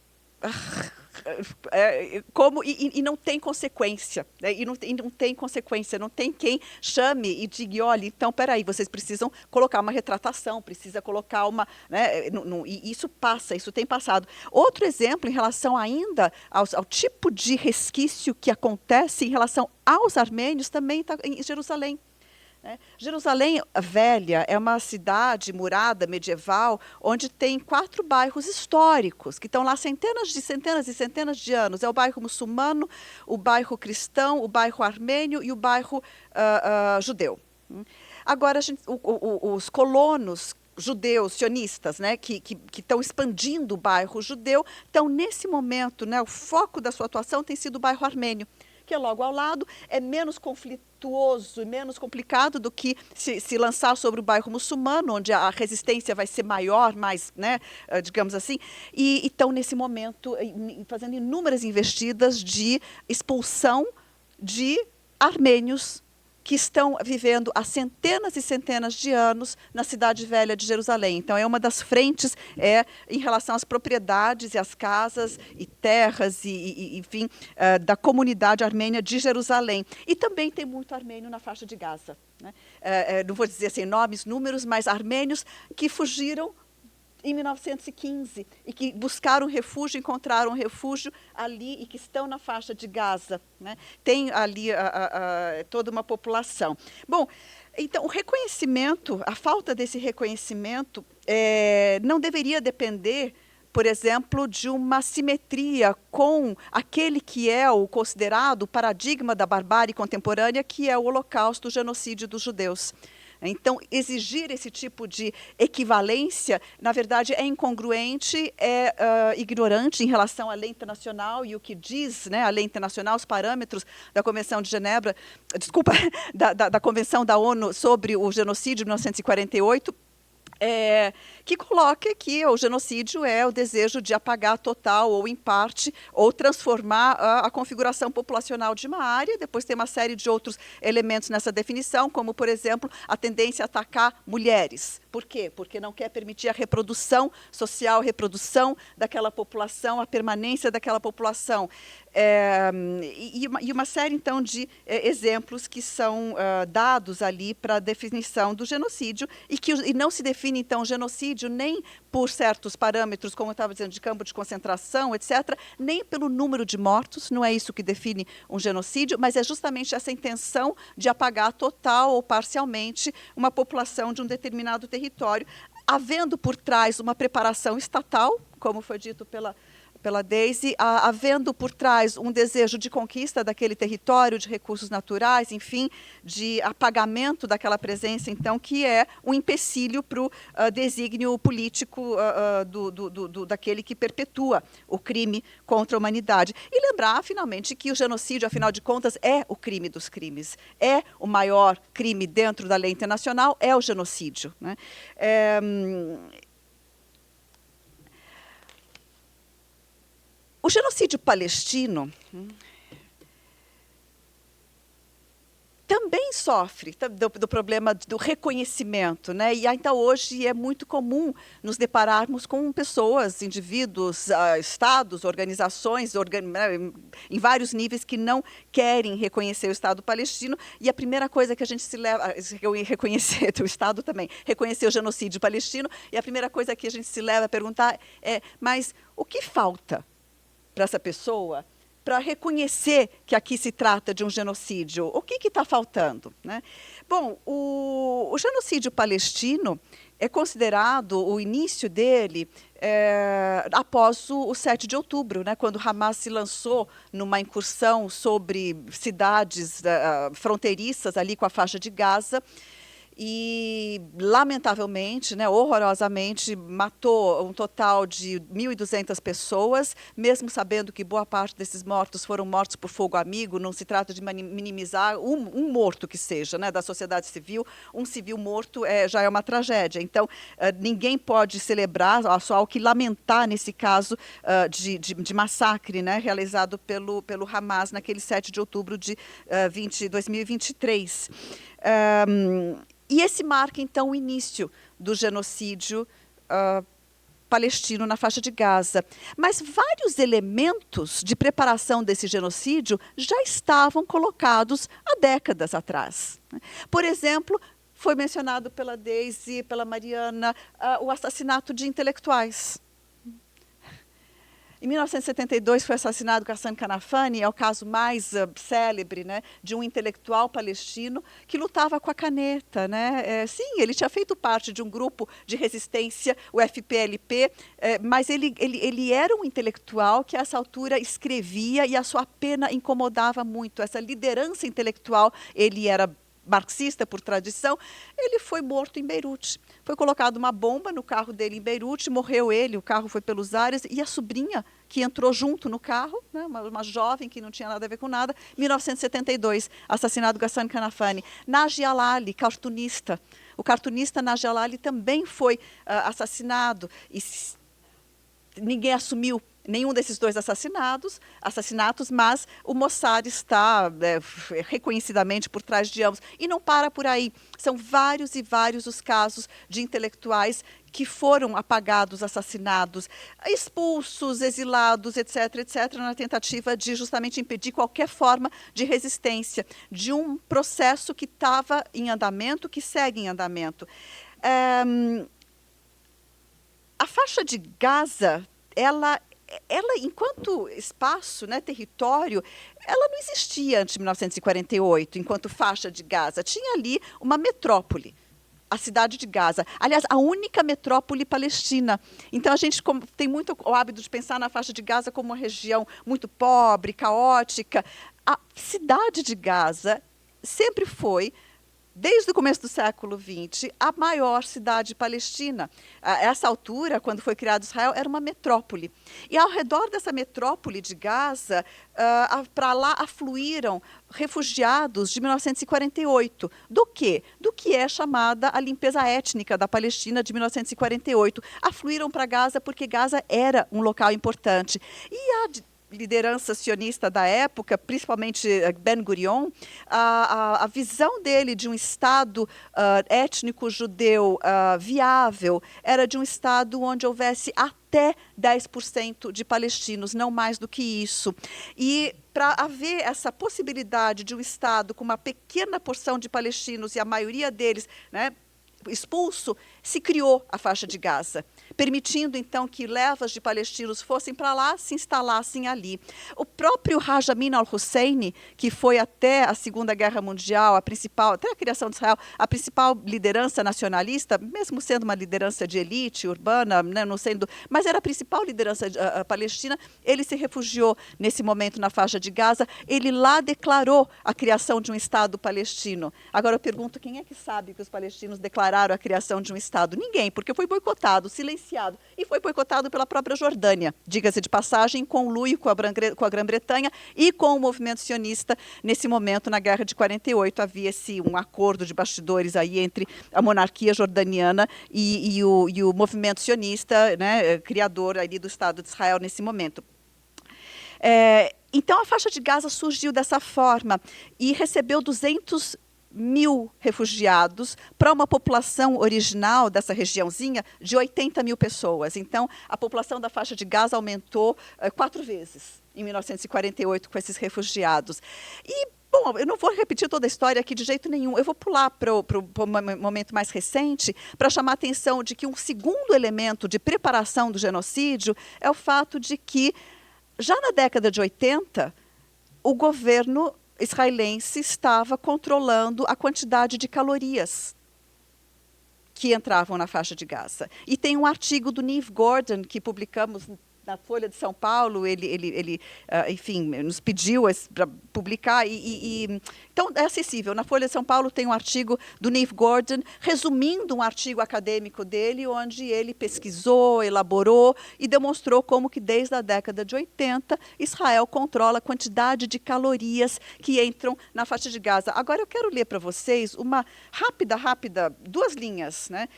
e não tem consequência, né? E não tem consequência, não tem quem chame e diga, olha, então, peraí, vocês precisam colocar uma retratação, precisa colocar uma... Né? E isso passa, isso tem passado. Outro exemplo em relação ainda ao tipo de resquício que acontece em relação aos armênios também está em Jerusalém. Jerusalém Velha é uma cidade murada, medieval, onde tem 4 bairros históricos, que estão lá centenas e centenas de anos. É o bairro muçulmano, o bairro cristão, o bairro armênio e o bairro judeu. Agora, os colonos judeus, sionistas, né, que estão expandindo o bairro judeu, então, nesse momento, né, o foco da sua atuação tem sido o bairro armênio, que é logo ao lado, é menos conflituoso e menos complicado do que se lançar sobre o bairro muçulmano, onde a resistência vai ser maior, mais, né, digamos assim, e estão, nesse momento, fazendo inúmeras investidas de expulsão de armênios que estão vivendo há centenas e centenas de anos na cidade velha de Jerusalém. Então, é uma das frentes em relação às propriedades e às casas e terras, enfim, da comunidade armênia de Jerusalém. E também tem muito armênio na faixa de Gaza, né? Não vou dizer assim nomes, números, mas armênios que fugiram em 1915 e que buscaram refúgio, encontraram refúgio ali e que estão na faixa de Gaza, né? Tem ali toda uma população. Bom, então o reconhecimento, a falta desse reconhecimento não deveria depender, por exemplo, de uma simetria com aquele que é o considerado paradigma da barbárie contemporânea, que é o Holocausto, o genocídio dos judeus. Então, exigir esse tipo de equivalência, na verdade, é incongruente, é ignorante em relação à lei internacional e o que diz, né, a lei internacional, os parâmetros da Convenção de Genebra, desculpa, da Convenção da ONU sobre o genocídio de 1948, que coloca que o genocídio é o desejo de apagar total ou em parte, ou transformar a configuração populacional de uma área. Depois tem uma série de outros elementos nessa definição, como, por exemplo, a tendência a atacar mulheres. Por quê? Porque não quer permitir a reprodução social, a reprodução daquela população, a permanência daquela população. E uma série, então, de exemplos que são dados ali para a definição do genocídio e não se define, então, genocídio nem por certos parâmetros, como eu estava dizendo, de campo de concentração, etc., nem pelo número de mortos, não é isso que define um genocídio, mas é justamente essa intenção de apagar total ou parcialmente uma população de um determinado território, havendo por trás uma preparação estatal, como foi dito pela Daisy, havendo por trás um desejo de conquista daquele território, de recursos naturais, enfim, de apagamento daquela presença, então, que é um empecilho para o desígnio político daquele que perpetua o crime contra a humanidade. E lembrar, finalmente, que o genocídio, afinal de contas, é o crime dos crimes, é o maior crime dentro da lei internacional, é o genocídio, né? O genocídio palestino também sofre do problema do reconhecimento, né? E então hoje é muito comum nos depararmos com pessoas, indivíduos, estados, organizações, em vários níveis que não querem reconhecer o Estado palestino. E a primeira coisa que a gente se leva a reconhecer o Estado também, reconhecer o genocídio palestino. E a primeira coisa que a gente se leva a perguntar é: mas o que falta para essa pessoa para reconhecer que aqui se trata de um genocídio? O que está faltando, né? Bom, o genocídio palestino é considerado, o início dele, após o 7 de outubro, né, quando Hamas se lançou numa incursão sobre cidades fronteiriças ali com a faixa de Gaza, e, lamentavelmente, né, horrorosamente, matou um total de 1.200 pessoas, mesmo sabendo que boa parte desses mortos foram mortos por fogo amigo. Não se trata de minimizar um morto que seja, né, da sociedade civil. Um civil morto já é uma tragédia. Então, ninguém pode celebrar, só o que lamentar nesse caso de massacre, né, realizado pelo Hamas naquele 7 de outubro de 2023. E esse marca, então, o início do genocídio palestino na faixa de Gaza. Mas vários elementos de preparação desse genocídio já estavam colocados há décadas atrás. Por exemplo, foi mencionado pela Daisy, pela Mariana, o assassinato de intelectuais. Em 1972 foi assassinado Ghassan Kanafani, é o caso mais célebre, né, de um intelectual palestino que lutava com a caneta. Né? Sim, ele tinha feito parte de um grupo de resistência, o FPLP, mas ele era um intelectual que a essa altura escrevia e a sua pena incomodava muito. Essa liderança intelectual, ele era marxista por tradição, ele foi morto em Beirute. Foi colocada uma bomba no carro dele em Beirute, morreu ele, o carro foi pelos ares, e a sobrinha que entrou junto no carro, né, uma jovem que não tinha nada a ver com nada, 1972, assassinado Ghassan Kanafani. Naji Alali, cartunista. O cartunista Naji Alali também foi assassinado, e ninguém assumiu nenhum desses dois assassinatos, mas o Mossad está reconhecidamente por trás de ambos. E não para por aí. São vários e vários os casos de intelectuais que foram apagados, assassinados, expulsos, exilados, etc., etc., na tentativa de justamente impedir qualquer forma de resistência de um processo que estava em andamento, que segue em andamento. A faixa de Gaza, ela, enquanto espaço, né, território, ela não existia antes de 1948, enquanto faixa de Gaza. Tinha ali uma metrópole, a cidade de Gaza. Aliás, a única metrópole palestina. Então, a gente tem muito o hábito de pensar na faixa de Gaza como uma região muito pobre, caótica. A cidade de Gaza sempre foi, desde o começo do século XX, a maior cidade palestina. A essa altura, quando foi criado Israel, era uma metrópole. E ao redor dessa metrópole de Gaza, para lá afluíram refugiados de 1948. Do quê? Do que é chamada a limpeza étnica da Palestina de 1948. Afluíram para Gaza porque Gaza era um local importante. E a liderança sionista da época, principalmente Ben Gurion, a visão dele de um Estado étnico judeu viável era de um Estado onde houvesse até 10% de palestinos, não mais do que isso. E para haver essa possibilidade de um Estado com uma pequena porção de palestinos e a maioria deles, né, expulso, se criou a faixa de Gaza, permitindo então que levas de palestinos fossem para lá, se instalassem ali. O próprio Haj Amin al-Husseini, que foi até a Segunda Guerra Mundial, até a criação de Israel, a principal liderança nacionalista, mesmo sendo uma liderança de elite urbana, né, não sendo, mas era a principal liderança palestina, ele se refugiou nesse momento na faixa de Gaza, ele lá declarou a criação de um Estado palestino. Agora eu pergunto, quem é que sabe que os palestinos declararam a criação de um Estado? Ninguém, porque foi boicotado, silenciado. E foi boicotado pela própria Jordânia, diga-se de passagem, conluio com a Grã-Bretanha e com o movimento sionista. Nesse momento, na Guerra de 48, havia um acordo de bastidores aí entre a monarquia jordaniana e o movimento sionista, né, criador ali do Estado de Israel nesse momento. Então, a faixa de Gaza surgiu dessa forma e recebeu 200.000 refugiados para uma população original dessa regiãozinha de 80.000 pessoas. Então, a população da faixa de Gaza aumentou 4 vezes em 1948 com esses refugiados. E, bom, eu não vou repetir toda a história aqui de jeito nenhum. Eu vou pular para o momento mais recente para chamar a atenção de que um segundo elemento de preparação do genocídio é o fato de que, já na década de 80, o governo israelense estava controlando a quantidade de calorias que entravam na faixa de Gaza. E tem um artigo do Niv Gordon, que publicamos na Folha de São Paulo, ele enfim, nos pediu para publicar, então é acessível. Na Folha de São Paulo tem um artigo do Niv Gordon, resumindo um artigo acadêmico dele, onde ele pesquisou, elaborou e demonstrou como que desde a década de 80, Israel controla a quantidade de calorias que entram na faixa de Gaza. Agora eu quero ler para vocês uma rápida, 2 linhas, né,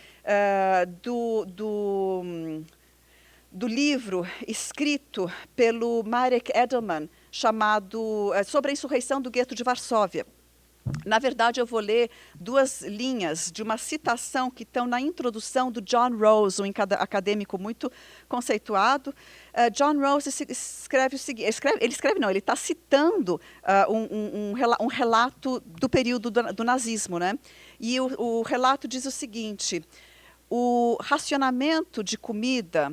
do livro escrito pelo Marek Edelman, chamado Sobre a Insurreição do Gueto de Varsóvia. Na verdade, eu vou ler 2 linhas de uma citação que estão na introdução do John Rawls, um acadêmico muito conceituado. John Rawls escreve o seguinte, ele está citando um relato do período do nazismo, né? E o relato diz o seguinte: o racionamento de comida,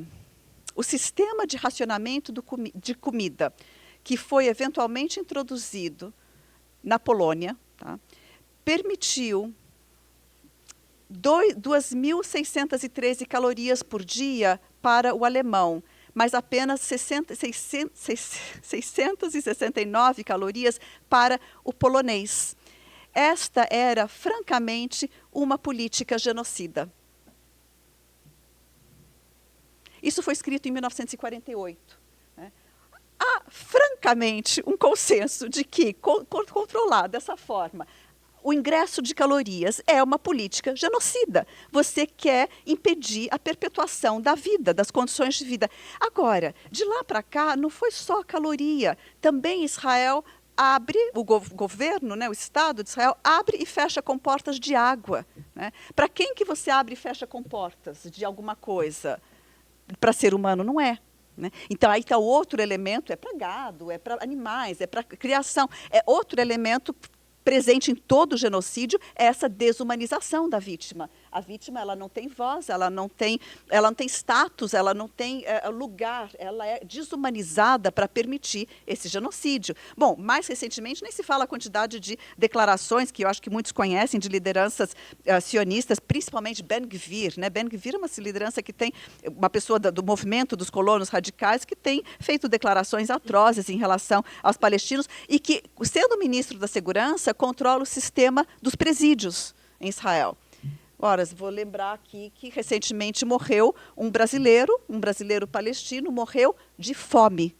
o sistema de racionamento de comida que foi eventualmente introduzido na Polônia, tá, permitiu 2.613 calorias por dia para o alemão, mas apenas 669 calorias para o polonês. Esta era, francamente, uma política genocida. Isso foi escrito em 1948. Né? Há, francamente, um consenso de que, controlar dessa forma o ingresso de calorias é uma política genocida. Você quer impedir a perpetuação da vida, das condições de vida. Agora, de lá para cá, não foi só caloria. Também Israel abre, o governo, né, o Estado de Israel, abre e fecha comportas de água. Né? Para quem que você abre e fecha comportas de alguma coisa? Para ser humano, não é. Né? Então, aí está outro elemento, é para gado, é para animais, é para criação. É outro elemento presente em todo o genocídio, é essa desumanização da vítima. A vítima, ela não tem voz, ela não tem status, ela não tem lugar, ela é desumanizada para permitir esse genocídio. Bom, mais recentemente, nem se fala a quantidade de declarações, que eu acho que muitos conhecem, de lideranças sionistas, principalmente Ben-Gvir. Né? Ben-Gvir é uma liderança que tem, uma pessoa do movimento dos colonos radicais, que tem feito declarações atrozes em relação aos palestinos e que, sendo ministro da Segurança, controla o sistema dos presídios em Israel. Ora, vou lembrar aqui que recentemente morreu um brasileiro palestino, morreu de fome.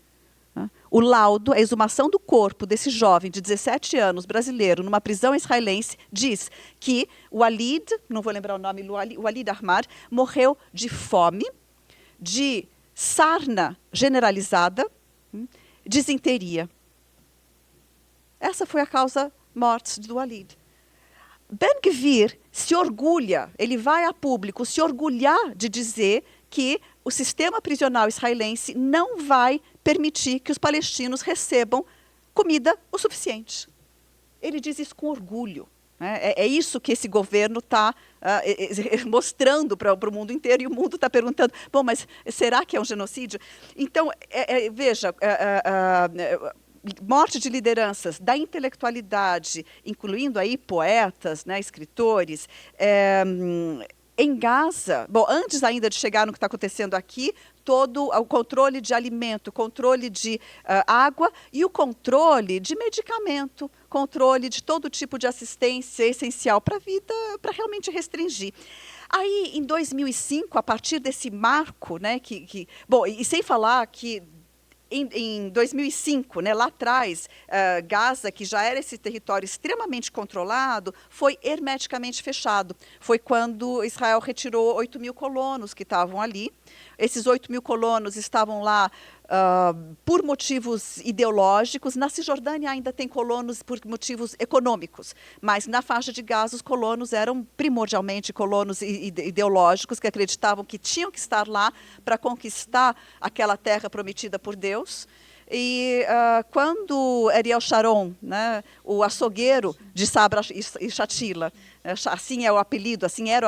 O laudo, a exumação do corpo desse jovem de 17 anos, brasileiro, numa prisão israelense, diz que o Walid, não vou lembrar o nome, o Walid Ahmar, morreu de fome, de sarna generalizada, disenteria. Essa foi a causa morte do Walid. Ben-Gvir se orgulha, ele vai a público se orgulhar de dizer que o sistema prisional israelense não vai permitir que os palestinos recebam comida o suficiente. Ele diz isso com orgulho. Né? É isso que esse governo está mostrando para o mundo inteiro, e o mundo está perguntando, bom, mas será que é um genocídio? Então, veja, morte de lideranças da intelectualidade, incluindo aí poetas, né, escritores, em Gaza, bom, antes ainda de chegar no que está acontecendo aqui, todo o controle de alimento, controle de água e o controle de medicamento, controle de todo tipo de assistência essencial para a vida, para realmente restringir. Aí, em 2005, a partir desse marco, né, bom, e sem falar que em 2005, né, lá atrás, Gaza, que já era esse território extremamente controlado, foi hermeticamente fechado. Foi quando Israel retirou 8.000 colonos que estavam ali. Esses 8.000 colonos estavam lá por motivos ideológicos. Na Cisjordânia ainda tem colonos por motivos econômicos, mas na faixa de Gaza os colonos eram primordialmente colonos ideológicos que acreditavam que tinham que estar lá para conquistar aquela terra prometida por Deus. E quando Ariel Sharon, né, o açougueiro de Sabra e Shatila, assim era o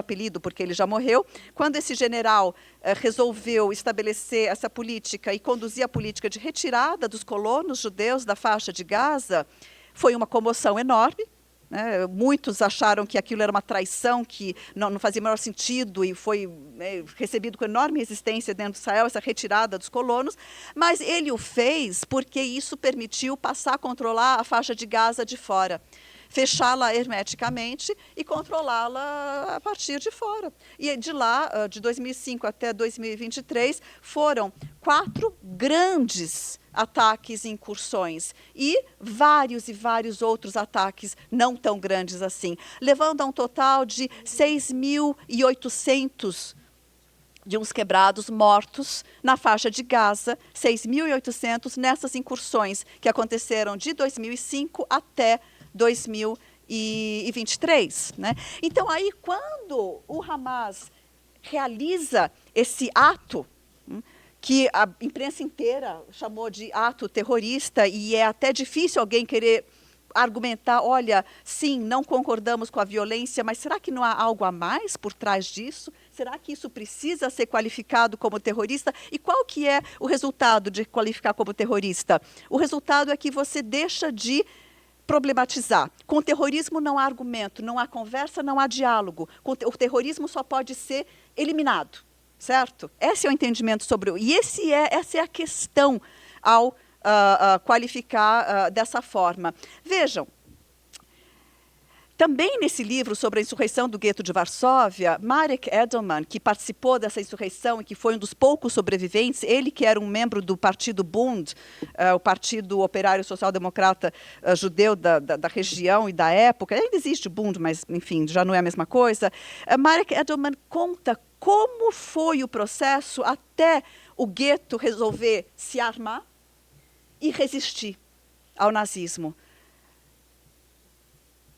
apelido porque ele já morreu, quando esse general resolveu estabelecer essa política e conduzir a política de retirada dos colonos judeus da faixa de Gaza, foi uma comoção enorme. Né? Muitos acharam que aquilo era uma traição, que não fazia o menor sentido, e foi recebido com enorme resistência dentro de Israel, essa retirada dos colonos, mas ele o fez porque isso permitiu passar a controlar a faixa de Gaza de fora, fechá-la hermeticamente e controlá-la a partir de fora. E de lá, de 2005 até 2023, foram 4 grandes ataques e incursões e vários outros ataques não tão grandes assim, levando a um total de 6.800 de uns quebrados mortos na faixa de Gaza, 6.800 nessas incursões que aconteceram de 2005 até 2023. 2023. Né? Então, aí, quando o Hamas realiza esse ato, que a imprensa inteira chamou de ato terrorista, e é até difícil alguém querer argumentar, olha, sim, não concordamos com a violência, mas será que não há algo a mais por trás disso? Será que isso precisa ser qualificado como terrorista? E qual que é o resultado de qualificar como terrorista? O resultado é que você deixa de problematizar. Com o terrorismo não há argumento, não há conversa, não há diálogo. O terrorismo só pode ser eliminado, certo? Esse é o entendimento sobre e essa é a questão ao qualificar dessa forma. Vejam, também nesse livro sobre a insurreição do gueto de Varsóvia, Marek Edelman, que participou dessa insurreição e que foi um dos poucos sobreviventes, ele que era um membro do Partido Bund, o Partido Operário Social Democrata Judeu da região e da época, ainda existe o Bund, mas enfim, já não é a mesma coisa, Marek Edelman conta como foi o processo até o gueto resolver se armar e resistir ao nazismo.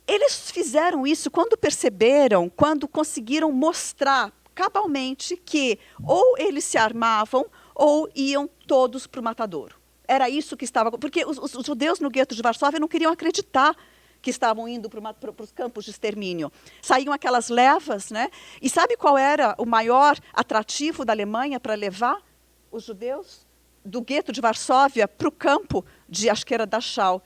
Eles fizeram isso quando perceberam, quando conseguiram mostrar cabalmente que ou eles se armavam ou iam todos para o matadouro. Era isso que estava... Porque os judeus no gueto de Varsóvia não queriam acreditar que estavam indo para os campos de extermínio. Saíam aquelas levas, né? E sabe qual era o maior atrativo da Alemanha para levar os judeus do gueto de Varsóvia para o campo de, acho que era Dachau?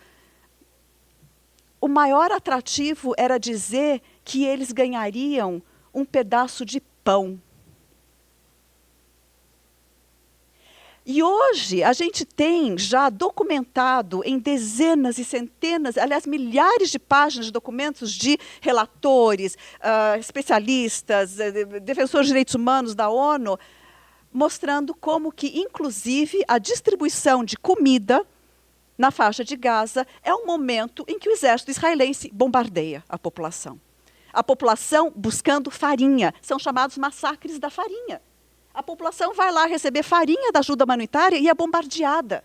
O maior atrativo era dizer que eles ganhariam um pedaço de pão. E hoje a gente tem já documentado em dezenas e centenas, aliás, milhares de páginas de documentos de relatores, especialistas, defensores de direitos humanos da ONU, mostrando como que, inclusive, a distribuição de comida na faixa de Gaza é um momento em que o exército israelense bombardeia a população. A população buscando farinha, são chamados massacres da farinha. A população vai lá receber farinha da ajuda humanitária e é bombardeada.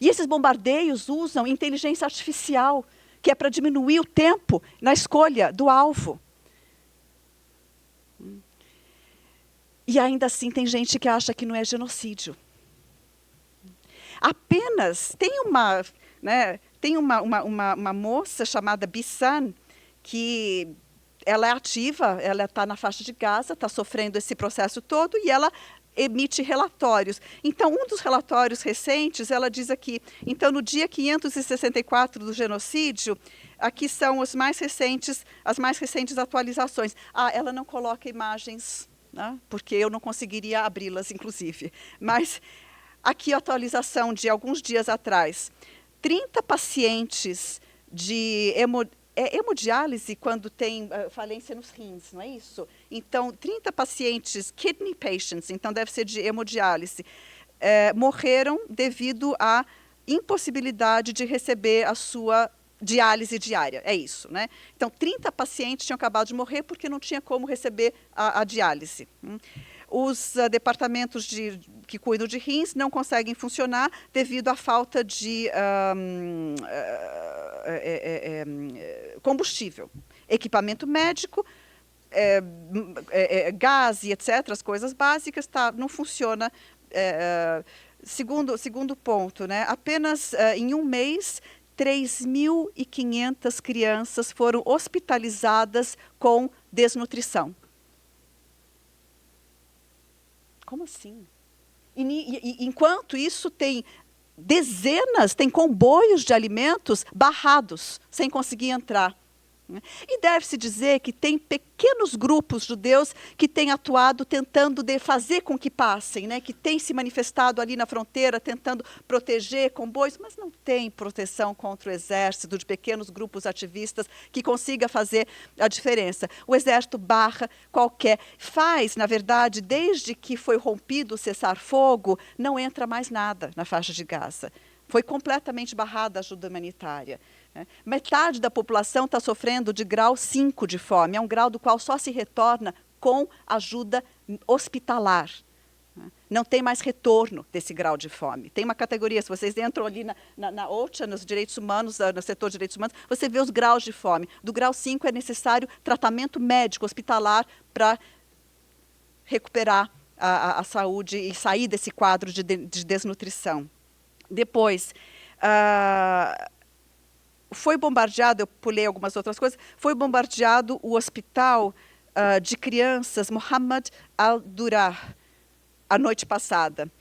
E esses bombardeios usam inteligência artificial, que é para diminuir o tempo na escolha do alvo. E ainda assim tem gente que acha que não é genocídio. Apenas tem uma moça chamada Bissan, que ela é ativa, ela está na faixa de Gaza, está sofrendo esse processo todo e ela emite relatórios. Então, um dos relatórios recentes, ela diz aqui, então, no dia 564 do genocídio, aqui são as mais recentes atualizações. Ela não coloca imagens, né, porque eu não conseguiria abri-las, inclusive. Mas aqui a atualização de alguns dias atrás. 30 pacientes de hemodiálise quando tem falência nos rins, não é isso? Então, 30 pacientes, kidney patients, então deve ser de hemodiálise, morreram devido à impossibilidade de receber a sua diálise diária, é isso, né? Então, 30 pacientes tinham acabado de morrer porque não tinha como receber a diálise. Os departamentos que cuidam de rins não conseguem funcionar devido à falta de combustível, equipamento médico, gás e etc., as coisas básicas, não funciona. Segundo ponto, né, apenas em um mês, 3.500 crianças foram hospitalizadas com desnutrição. Como assim? E enquanto isso tem tem comboios de alimentos barrados, sem conseguir entrar. E deve-se dizer que tem pequenos grupos judeus que têm atuado tentando fazer com que passem, né? Que têm se manifestado ali na fronteira, tentando proteger comboios, mas não tem proteção contra o exército, de pequenos grupos ativistas que consiga fazer a diferença. O exército barra faz, na verdade, desde que foi rompido o cessar-fogo, não entra mais nada na faixa de Gaza. Foi completamente barrada a ajuda humanitária. Metade da população está sofrendo de grau 5 de fome, é um grau do qual só se retorna com ajuda hospitalar. Não tem mais retorno desse grau de fome. Tem uma categoria, se vocês entram ali na OCHA, nos direitos humanos, no setor de direitos humanos, você vê os graus de fome. Do grau 5 é necessário tratamento médico, hospitalar, para recuperar a saúde e sair desse quadro de desnutrição. Depois, foi bombardeado, eu pulei algumas outras coisas, foi bombardeado o hospital de crianças Mohammed al-Durar, a noite passada.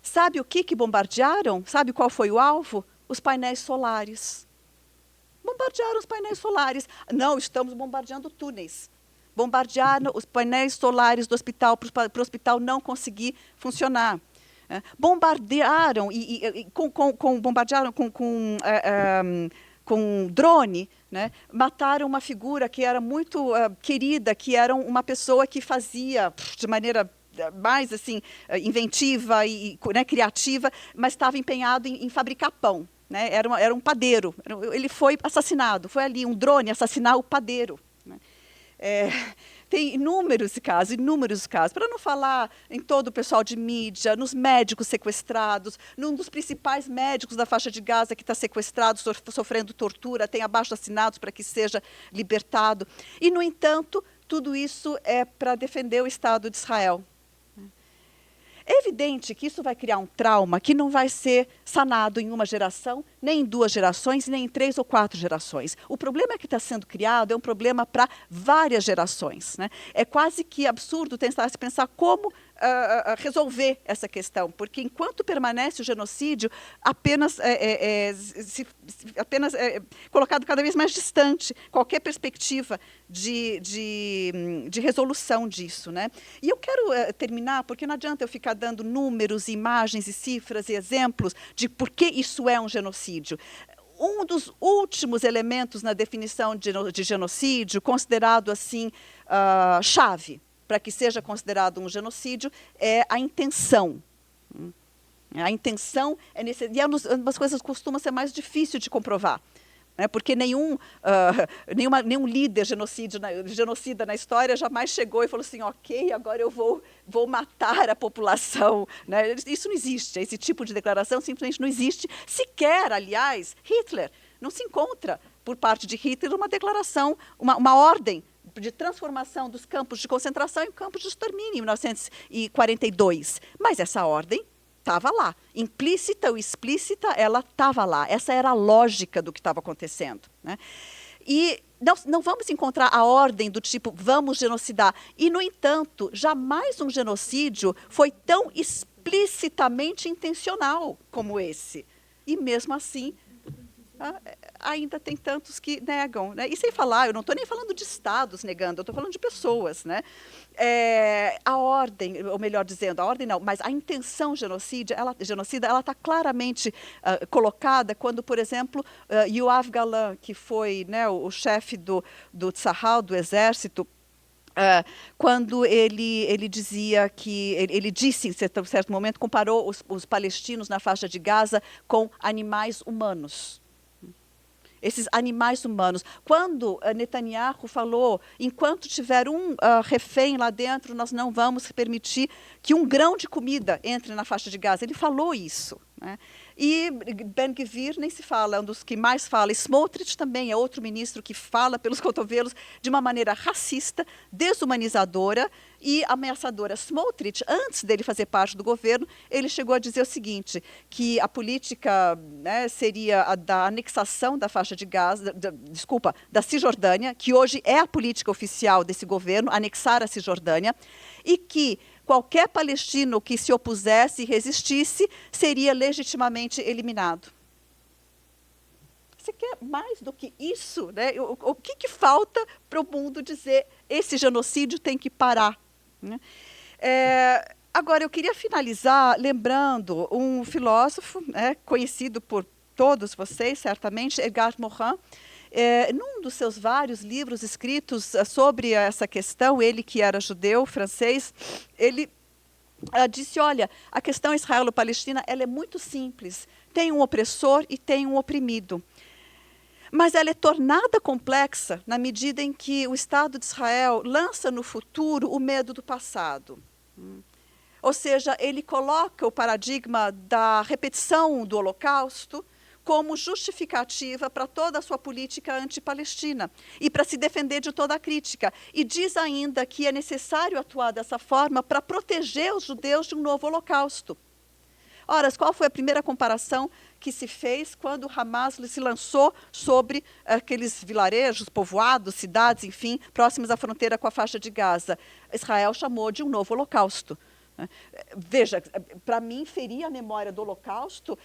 Sabe o que bombardearam? Sabe qual foi o alvo? Os painéis solares. Bombardearam os painéis solares. Não, estamos bombardeando túneis. Bombardearam os painéis solares do hospital para o hospital não conseguir funcionar. Bombardearam com drone, né? Mataram uma figura que era muito querida, que era uma pessoa que fazia de maneira mais assim inventiva e né, criativa, mas estava empenhado em fabricar pão, né? Era um padeiro. Ele foi assassinado. Foi ali um drone assassinar o padeiro, né? Tem inúmeros casos, para não falar em todo o pessoal de mídia, nos médicos sequestrados, num dos principais médicos da faixa de Gaza que está sequestrado, sofrendo tortura, tem abaixo-assinados para que seja libertado. E, no entanto, tudo isso é para defender o Estado de Israel. É evidente que isso vai criar um trauma que não vai ser sanado em uma geração, nem em 2 gerações, nem em 3 ou 4 gerações. O problema que está sendo criado é um problema para várias gerações, né? É quase que absurdo tentar se pensar como resolver essa questão, porque enquanto permanece o genocídio, apenas colocado cada vez mais distante qualquer perspectiva de resolução disso, né? E eu quero terminar, porque não adianta eu ficar dando números, imagens e cifras e exemplos de por que isso é um genocídio. Um dos últimos elementos na definição de genocídio, considerado assim chave, para que seja considerado um genocídio, é a intenção. A intenção é necessária, e é uma das coisas que costuma ser mais difícil de comprovar, né? Porque nenhum líder genocida na história jamais chegou e falou assim, ok, agora eu vou matar a população, né? Isso não existe, esse tipo de declaração simplesmente não existe. Sequer, aliás, Hitler, não se encontra, por parte de Hitler, uma declaração, uma ordem de transformação dos campos de concentração em campos de extermínio em 1942. Mas essa ordem estava lá. Implícita ou explícita, ela estava lá. Essa era a lógica do que estava acontecendo, né? E não vamos encontrar a ordem do tipo, vamos genocidar. E, no entanto, jamais um genocídio foi tão explicitamente intencional como esse. E, mesmo assim, ainda tem tantos que negam, né? E sem falar, eu não estou nem falando de estados negando, eu estou falando de pessoas, né? A ordem, ou melhor dizendo, a ordem não, mas a intenção genocida, ela está claramente colocada quando, por exemplo, Yoav Galan, que foi, né, o chefe do Tzahal, do exército, quando ele dizia que, ele disse em certo momento, comparou os palestinos na faixa de Gaza com animais humanos. Esses animais humanos. Quando Netanyahu falou, enquanto tiver um refém lá dentro, nós não vamos permitir que um grão de comida entre na faixa de Gaza. Ele falou isso, né? E Ben-Gvir nem se fala, é um dos que mais fala. Smotrich também é outro ministro que fala pelos cotovelos de uma maneira racista, desumanizadora e ameaçadora. Smotrich, antes dele fazer parte do governo, ele chegou a dizer o seguinte, que a política, né, seria a da anexação da faixa de Gaza, da Cisjordânia, que hoje é a política oficial desse governo, anexar a Cisjordânia, e que qualquer palestino que se opusesse e resistisse seria legitimamente eliminado. Você quer mais do que isso, né? O que falta para o mundo dizer esse genocídio tem que parar, né? Agora, eu queria finalizar lembrando um filósofo, né, conhecido por todos vocês, certamente, Edgar Morin. Num dos seus vários livros escritos sobre essa questão, ele que era judeu, francês, ele disse, olha, a questão israelo-palestina ela é muito simples, tem um opressor e tem um oprimido. Mas ela é tornada complexa na medida em que o Estado de Israel lança no futuro o medo do passado. Ou seja, ele coloca o paradigma da repetição do Holocausto como justificativa para toda a sua política anti-palestina e para se defender de toda a crítica. E diz ainda que é necessário atuar dessa forma para proteger os judeus de um novo Holocausto. Ora, qual foi a primeira comparação que se fez quando o Hamas se lançou sobre aqueles vilarejos, povoados, cidades, enfim, próximos à fronteira com a faixa de Gaza? Israel chamou de um novo Holocausto. Veja, para mim, ferir a memória do Holocausto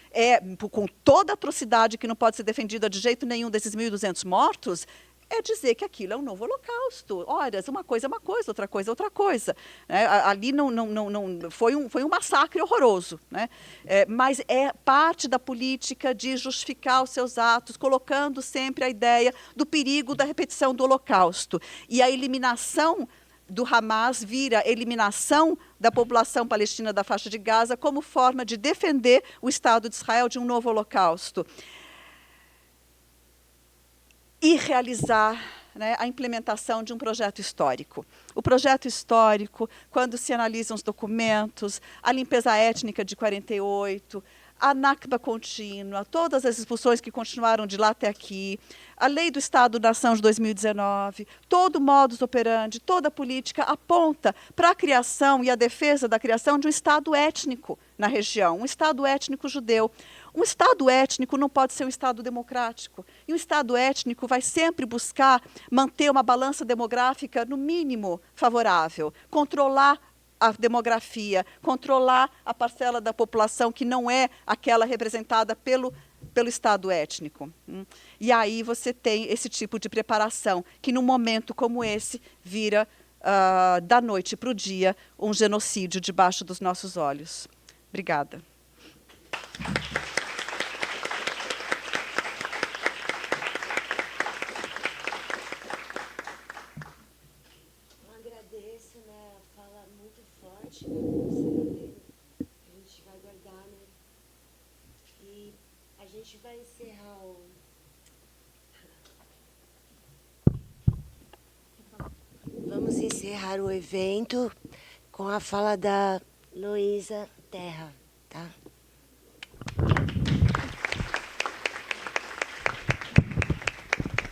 com toda a atrocidade que não pode ser defendida de jeito nenhum desses 1.200 mortos, é dizer que aquilo é um novo Holocausto. Ora, uma coisa é uma coisa, outra coisa é outra coisa. Ali foi um massacre horroroso. Mas é parte da política de justificar os seus atos, colocando sempre a ideia do perigo da repetição do Holocausto. E a eliminação do Hamas vira eliminação da população palestina da faixa de Gaza como forma de defender o Estado de Israel de um novo Holocausto. E realizar a implementação de um projeto histórico. O projeto histórico, quando se analisam os documentos, a limpeza étnica de 48, a Nakba contínua, todas as expulsões que continuaram de lá até aqui, a lei do Estado-nação de 2019, todo o modus operandi, toda a política aponta para a criação e a defesa da criação de um Estado étnico na região, um Estado étnico judeu. Um Estado étnico não pode ser um Estado democrático. E um Estado étnico vai sempre buscar manter uma balança demográfica, no mínimo, favorável, controlar a demografia, controlar a parcela da população que não é aquela representada pelo Estado étnico. E aí você tem esse tipo de preparação, que num momento como esse vira, da noite para o dia, um genocídio debaixo dos nossos olhos. Obrigada. A gente vai guardar, e a gente vai encerrar Vamos encerrar o evento com a fala da Luísa Terra, tá?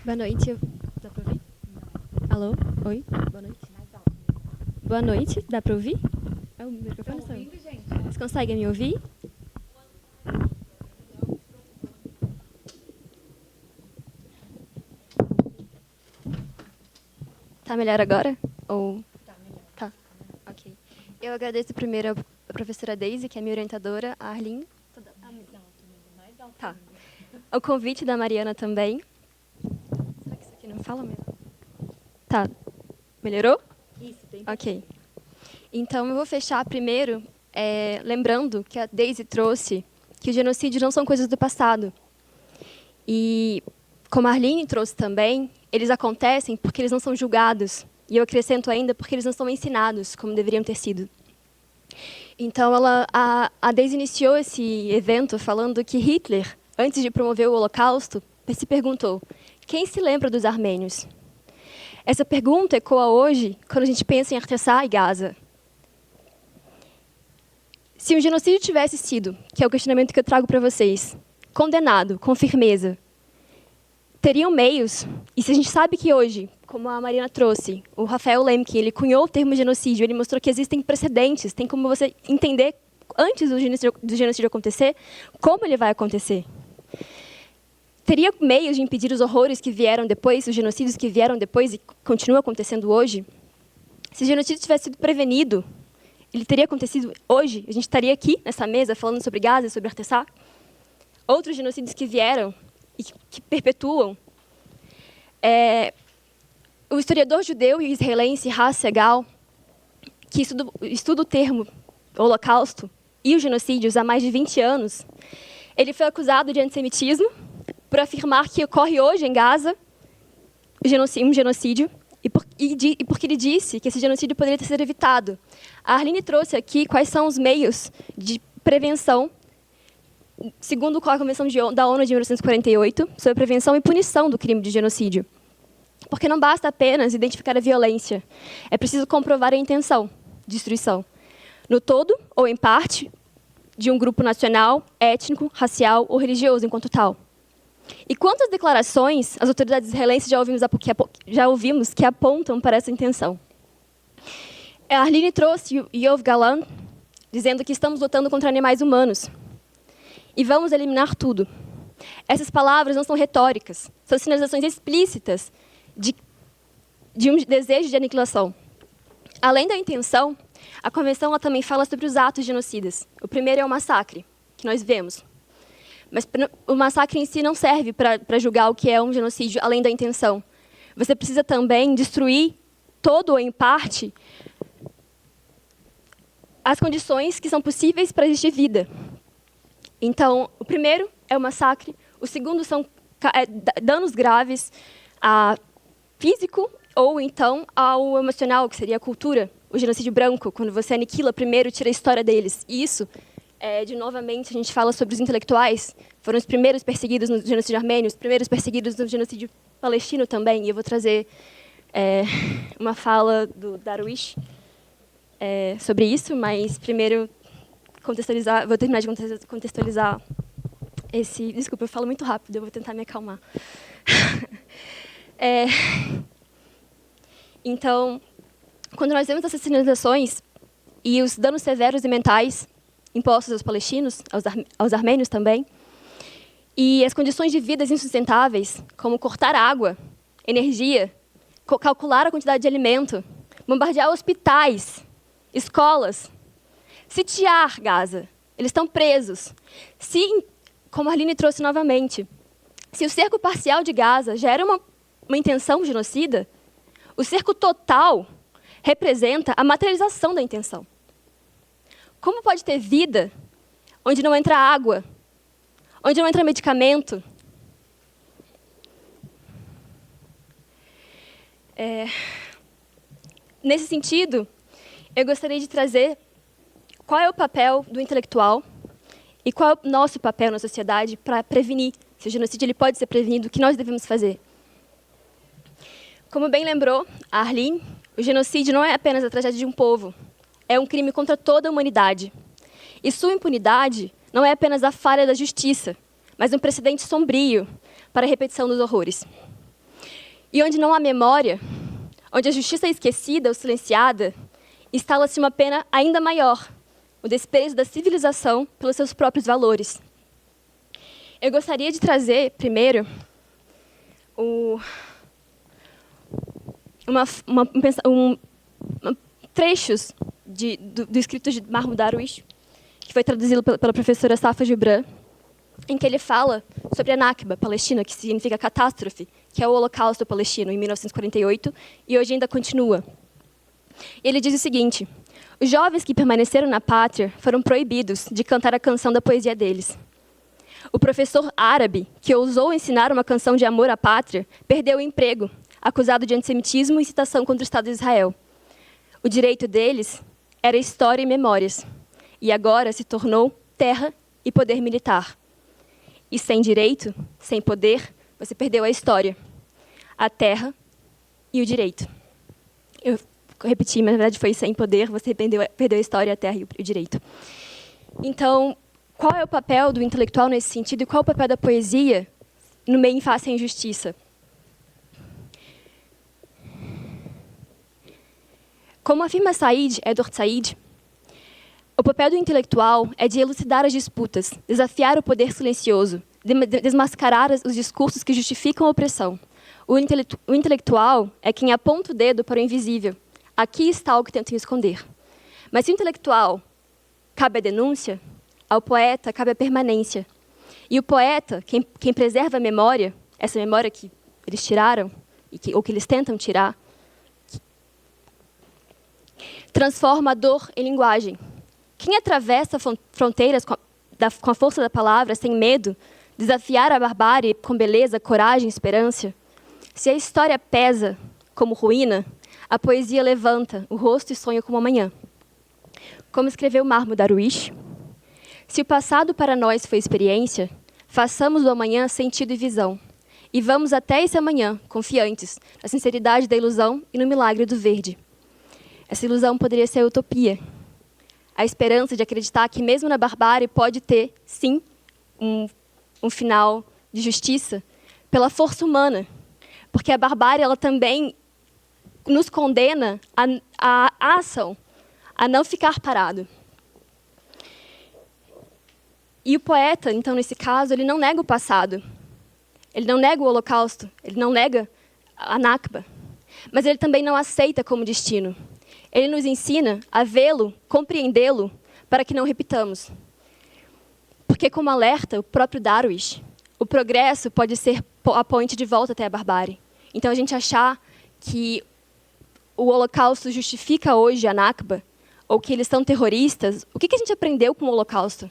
Boa noite. Dá para ouvir? Alô? Oi? Boa noite. Boa noite. Dá para ouvir? O microfone está ouvindo, gente? Vocês conseguem me ouvir? Tá melhor agora? Ou... Tá melhor. Tá, ok. Eu agradeço primeiro a professora Daisy, que é minha orientadora, a Arlene. Tá. O convite da Mariana também. Será que isso aqui não fala mesmo? Tá. Melhorou? Isso, bem. Ok. Então, eu vou fechar primeiro lembrando que a Daisy trouxe que os genocídios não são coisas do passado. E, como a Arlene trouxe também, eles acontecem porque eles não são julgados. E eu acrescento ainda porque eles não são ensinados como deveriam ter sido. Então, a Daisy iniciou esse evento falando que Hitler, antes de promover o Holocausto, se perguntou: quem se lembra dos armênios? Essa pergunta ecoa hoje quando a gente pensa em Artsakh e Gaza. Se um genocídio tivesse sido, que é o questionamento que eu trago para vocês, condenado com firmeza, teriam meios, e se a gente sabe que hoje, como a Marina trouxe, o Rafael Lemkin, ele cunhou o termo genocídio, ele mostrou que existem precedentes, tem como você entender, antes do genocídio acontecer, como ele vai acontecer. Teria meios de impedir os horrores que vieram depois, os genocídios que vieram depois e continuam acontecendo hoje? Se o genocídio tivesse sido prevenido, ele teria acontecido hoje? A gente estaria aqui, nessa mesa, falando sobre Gaza, sobre Artsakh? Outros genocídios que vieram e que perpetuam. O historiador judeu e israelense Haas Segal, que estuda o termo Holocausto e os genocídios há mais de 20 anos, ele foi acusado de antissemitismo por afirmar que ocorre hoje em Gaza um genocídio, e porque ele disse que esse genocídio poderia ter sido evitado. A Arlene trouxe aqui quais são os meios de prevenção, segundo a Convenção da ONU de 1948, sobre a prevenção e punição do crime de genocídio. Porque não basta apenas identificar a violência, é preciso comprovar a intenção de destruição. no todo ou em parte, de um grupo nacional, étnico, racial ou religioso enquanto tal. E quantas declarações as autoridades israelenses já ouvimos que apontam para essa intenção? A Arline trouxe o Yoav Galan, dizendo que estamos lutando contra animais humanos e vamos eliminar tudo. Essas palavras não são retóricas, são sinalizações explícitas de um desejo de aniquilação. Além da intenção, a Convenção ela também fala sobre os atos genocidas. O primeiro é o massacre, que nós vemos. Mas o massacre em si não serve para julgar o que é um genocídio, além da intenção. Você precisa também destruir, todo ou em parte, as condições que são possíveis para existir vida. Então, o primeiro é o massacre, o segundo são danos graves a físico ou então ao emocional, que seria a cultura, o genocídio branco, quando você aniquila primeiro, tira a história deles. E isso, novamente, a gente fala sobre os intelectuais, foram os primeiros perseguidos no genocídio armênio, os primeiros perseguidos no genocídio palestino também, e eu vou trazer uma fala do Darwish sobre isso, mas primeiro vou terminar de contextualizar esse... Desculpa, eu falo muito rápido, eu vou tentar me acalmar. Então, quando nós vemos essas sinalizações e os danos severos e mentais impostos aos palestinos, aos armênios também, e as condições de vida insustentáveis, como cortar água, energia, calcular a quantidade de alimento, bombardear hospitais, escolas, sitiar Gaza. Eles estão presos. Como a Arline trouxe novamente, se o cerco parcial de Gaza já era uma intenção genocida, o cerco total representa a materialização da intenção. Como pode ter vida onde não entra água, onde não entra medicamento? Nesse sentido, eu gostaria de trazer qual é o papel do intelectual e qual é o nosso papel na sociedade para prevenir. Se o genocídio ele pode ser prevenido, o que nós devemos fazer? Como bem lembrou a Arline, o genocídio não é apenas a tragédia de um povo, é um crime contra toda a humanidade. E sua impunidade não é apenas a falha da justiça, mas um precedente sombrio para a repetição dos horrores. E onde não há memória, onde a justiça é esquecida ou silenciada, instala-se uma pena ainda maior, o desprezo da civilização pelos seus próprios valores. Eu gostaria de trazer, primeiro, trechos do escrito de Mahmoud Darwish, que foi traduzido pela professora Safa Gibran, em que ele fala sobre a Nakba palestina, que significa catástrofe, que é o Holocausto palestino, em 1948, e hoje ainda continua. Ele diz o seguinte: os jovens que permaneceram na pátria foram proibidos de cantar a canção da poesia deles. O professor árabe, que ousou ensinar uma canção de amor à pátria, perdeu o emprego, acusado de antissemitismo e incitação contra o Estado de Israel. O direito deles era história e memórias, e agora se tornou terra e poder militar. E sem direito, sem poder, você perdeu a história, a terra e o direito. Eu repeti, mas na verdade foi sem poder, você perdeu a história, a terra e o direito. Então, qual é o papel do intelectual nesse sentido e qual é o papel da poesia no meio em face à injustiça? Como afirma Edward Said, o papel do intelectual é de elucidar as disputas, desafiar o poder silencioso, desmascarar os discursos que justificam a opressão. O intelectual é quem aponta o dedo para o invisível. Aqui está o que tentam esconder. Mas se o intelectual cabe a denúncia, ao poeta cabe a permanência. E o poeta, quem preserva a memória, essa memória que eles tiraram, ou que eles tentam tirar, transforma a dor em linguagem. Quem atravessa fronteiras com a força da palavra, sem medo, desafiar a barbárie com beleza, coragem e esperança. Se a história pesa como ruína, a poesia levanta o rosto e sonha com o amanhã. Como escreveu Mahmoud Darwish, se o passado para nós foi experiência, façamos do amanhã sentido e visão. E vamos até esse amanhã, confiantes, na sinceridade da ilusão e no milagre do verde. Essa ilusão poderia ser a utopia. a esperança de acreditar que mesmo na barbárie pode ter, sim, um final de justiça pela força humana. Porque a barbárie ela também nos condena à ação, a não ficar parado. E o poeta, então, nesse caso, ele não nega o passado. Ele não nega o Holocausto, ele não nega a Nakba. Mas ele também não aceita como destino. Ele nos ensina a vê-lo, compreendê-lo, para que não repitamos. Porque, como alerta o próprio Darwish, o progresso pode ser a ponte de volta até a barbárie. Então, a gente achar que o Holocausto justifica hoje a Nakba, ou que eles são terroristas, o que a gente aprendeu com o Holocausto?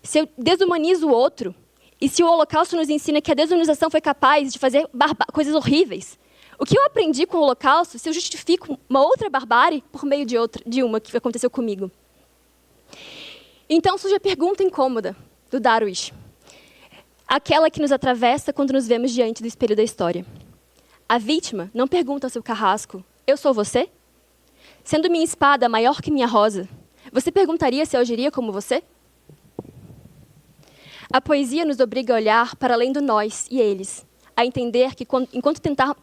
Se eu desumanizo o outro, e se o Holocausto nos ensina que a desumanização foi capaz de fazer coisas horríveis, o que eu aprendi com o Holocausto se eu justifico uma outra barbárie por meio de uma que aconteceu comigo? Então surge a pergunta incômoda do Darwish, aquela que nos atravessa quando nos vemos diante do espelho da história. A vítima não pergunta ao seu carrasco, eu sou você? Sendo minha espada maior que minha rosa, você perguntaria se eu agiria como você? A poesia nos obriga a olhar para além do nós e eles, a entender que, enquanto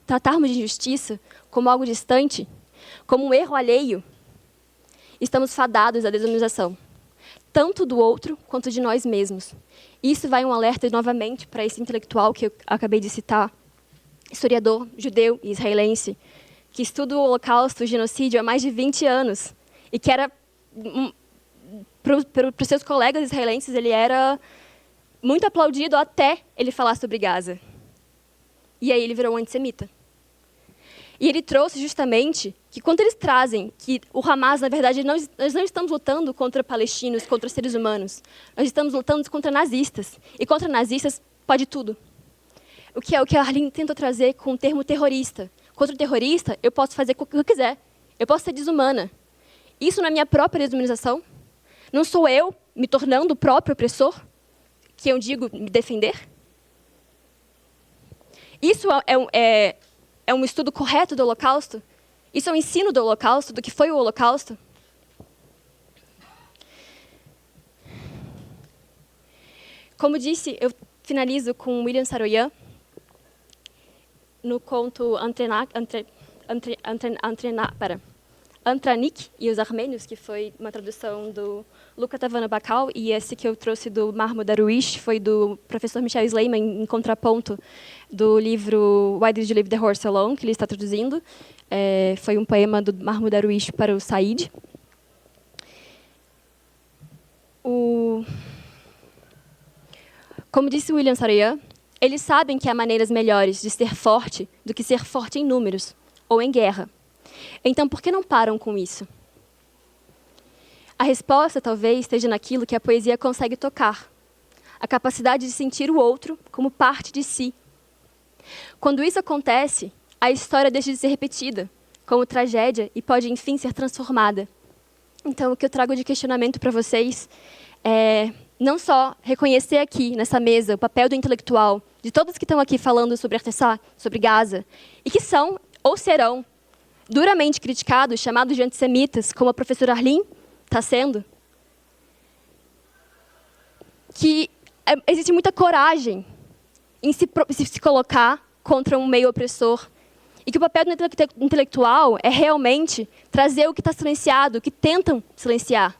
tratarmos de injustiça como algo distante, como um erro alheio, estamos fadados à desumanização, tanto do outro quanto de nós mesmos. Isso vai um alerta novamente para esse intelectual que eu acabei de citar, historiador judeu e israelense, que estuda o Holocausto, o genocídio há mais de 20 anos, e que era, para os seus colegas israelenses, ele era muito aplaudido até ele falar sobre Gaza. E aí ele virou um antissemita. E ele trouxe justamente que quando eles trazem que o Hamas, na verdade, nós não estamos lutando contra palestinos, contra seres humanos. Nós estamos lutando contra nazistas. E contra nazistas pode tudo. O que a Arlene tentou trazer com o termo terrorista. Contra o terrorista, eu posso fazer o que eu quiser. Eu posso ser desumana. Isso não é minha própria desumanização? Não sou eu me tornando o próprio opressor? Que eu digo me defender? Isso é um estudo correto do Holocausto? Isso é um ensino do Holocausto, do que foi o Holocausto? Como disse, eu finalizo com William Saroyan, no conto Antranik e os Armênios, que foi uma tradução do Luca Tavana Bacal, e esse que eu trouxe do Mahmoud Darwish foi do professor Michel Sleiman, em contraponto do livro Why Did You Leave the Horse Alone, que ele está traduzindo. Foi um poema do Mahmoud Darwish para o Said. Como disse William Saroyan, eles sabem que há maneiras melhores de ser forte do que ser forte em números ou em guerra. Então, por que não param com isso? A resposta, talvez, esteja naquilo que a poesia consegue tocar. A capacidade de sentir o outro como parte de si. Quando isso acontece, a história deixa de ser repetida como tragédia e pode, enfim, ser transformada. Então, o que eu trago de questionamento para vocês é não só reconhecer aqui, nessa mesa, o papel do intelectual, de todos que estão aqui falando sobre Artessá, sobre Gaza, e que são, ou serão, duramente criticados, chamados de antissemitas, como a professora Arlene está sendo, que existe muita coragem em se colocar contra um meio opressor, e que o papel do intelectual é realmente trazer o que está silenciado, o que tentam silenciar.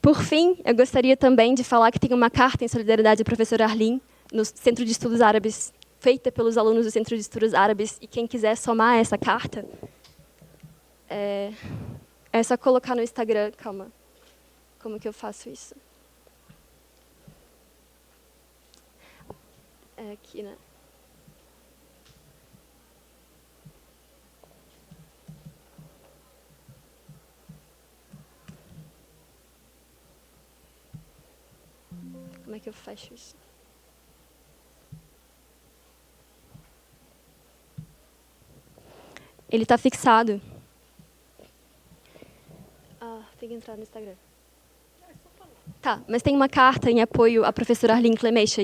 Por fim, eu gostaria também de falar que tem uma carta em solidariedade à professora Arlene, no Centro de Estudos Árabes, feita pelos alunos do Centro de Estudos Árabes, e quem quiser somar essa carta, é só colocar no Instagram. Calma, como que eu faço isso? É aqui, né? Como é que eu fecho isso? Ele está fixado. Tem que entrar no Instagram. Tá, mas tem uma carta em apoio à professora Arlene Clemecha.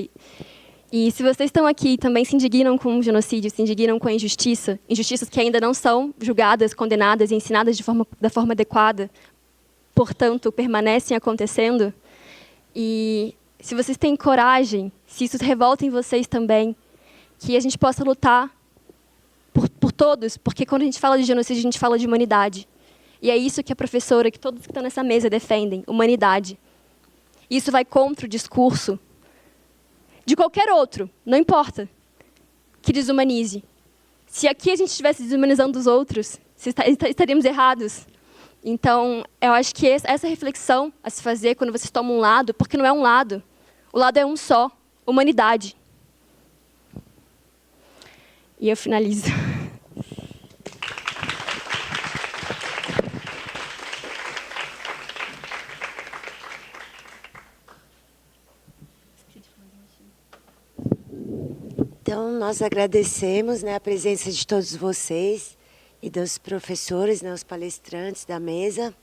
E se vocês estão aqui e também se indignam com o genocídio, se indignam com a injustiça, injustiças que ainda não são julgadas, condenadas e ensinadas da forma adequada, portanto, permanecem acontecendo, e se vocês têm coragem, se isso revolta em vocês também, que a gente possa lutar por todos, porque quando a gente fala de genocídio, a gente fala de humanidade. E é isso que a professora, que todos que estão nessa mesa defendem, humanidade. Isso vai contra o discurso de qualquer outro, não importa, que desumanize. Se aqui a gente estivesse desumanizando os outros, estaríamos errados. Então, eu acho que essa reflexão a se fazer quando vocês tomam um lado, porque não é um lado, o lado é um só, humanidade. E eu finalizo. Então, nós agradecemos, né, a presença de todos vocês e dos professores, né, os palestrantes da mesa.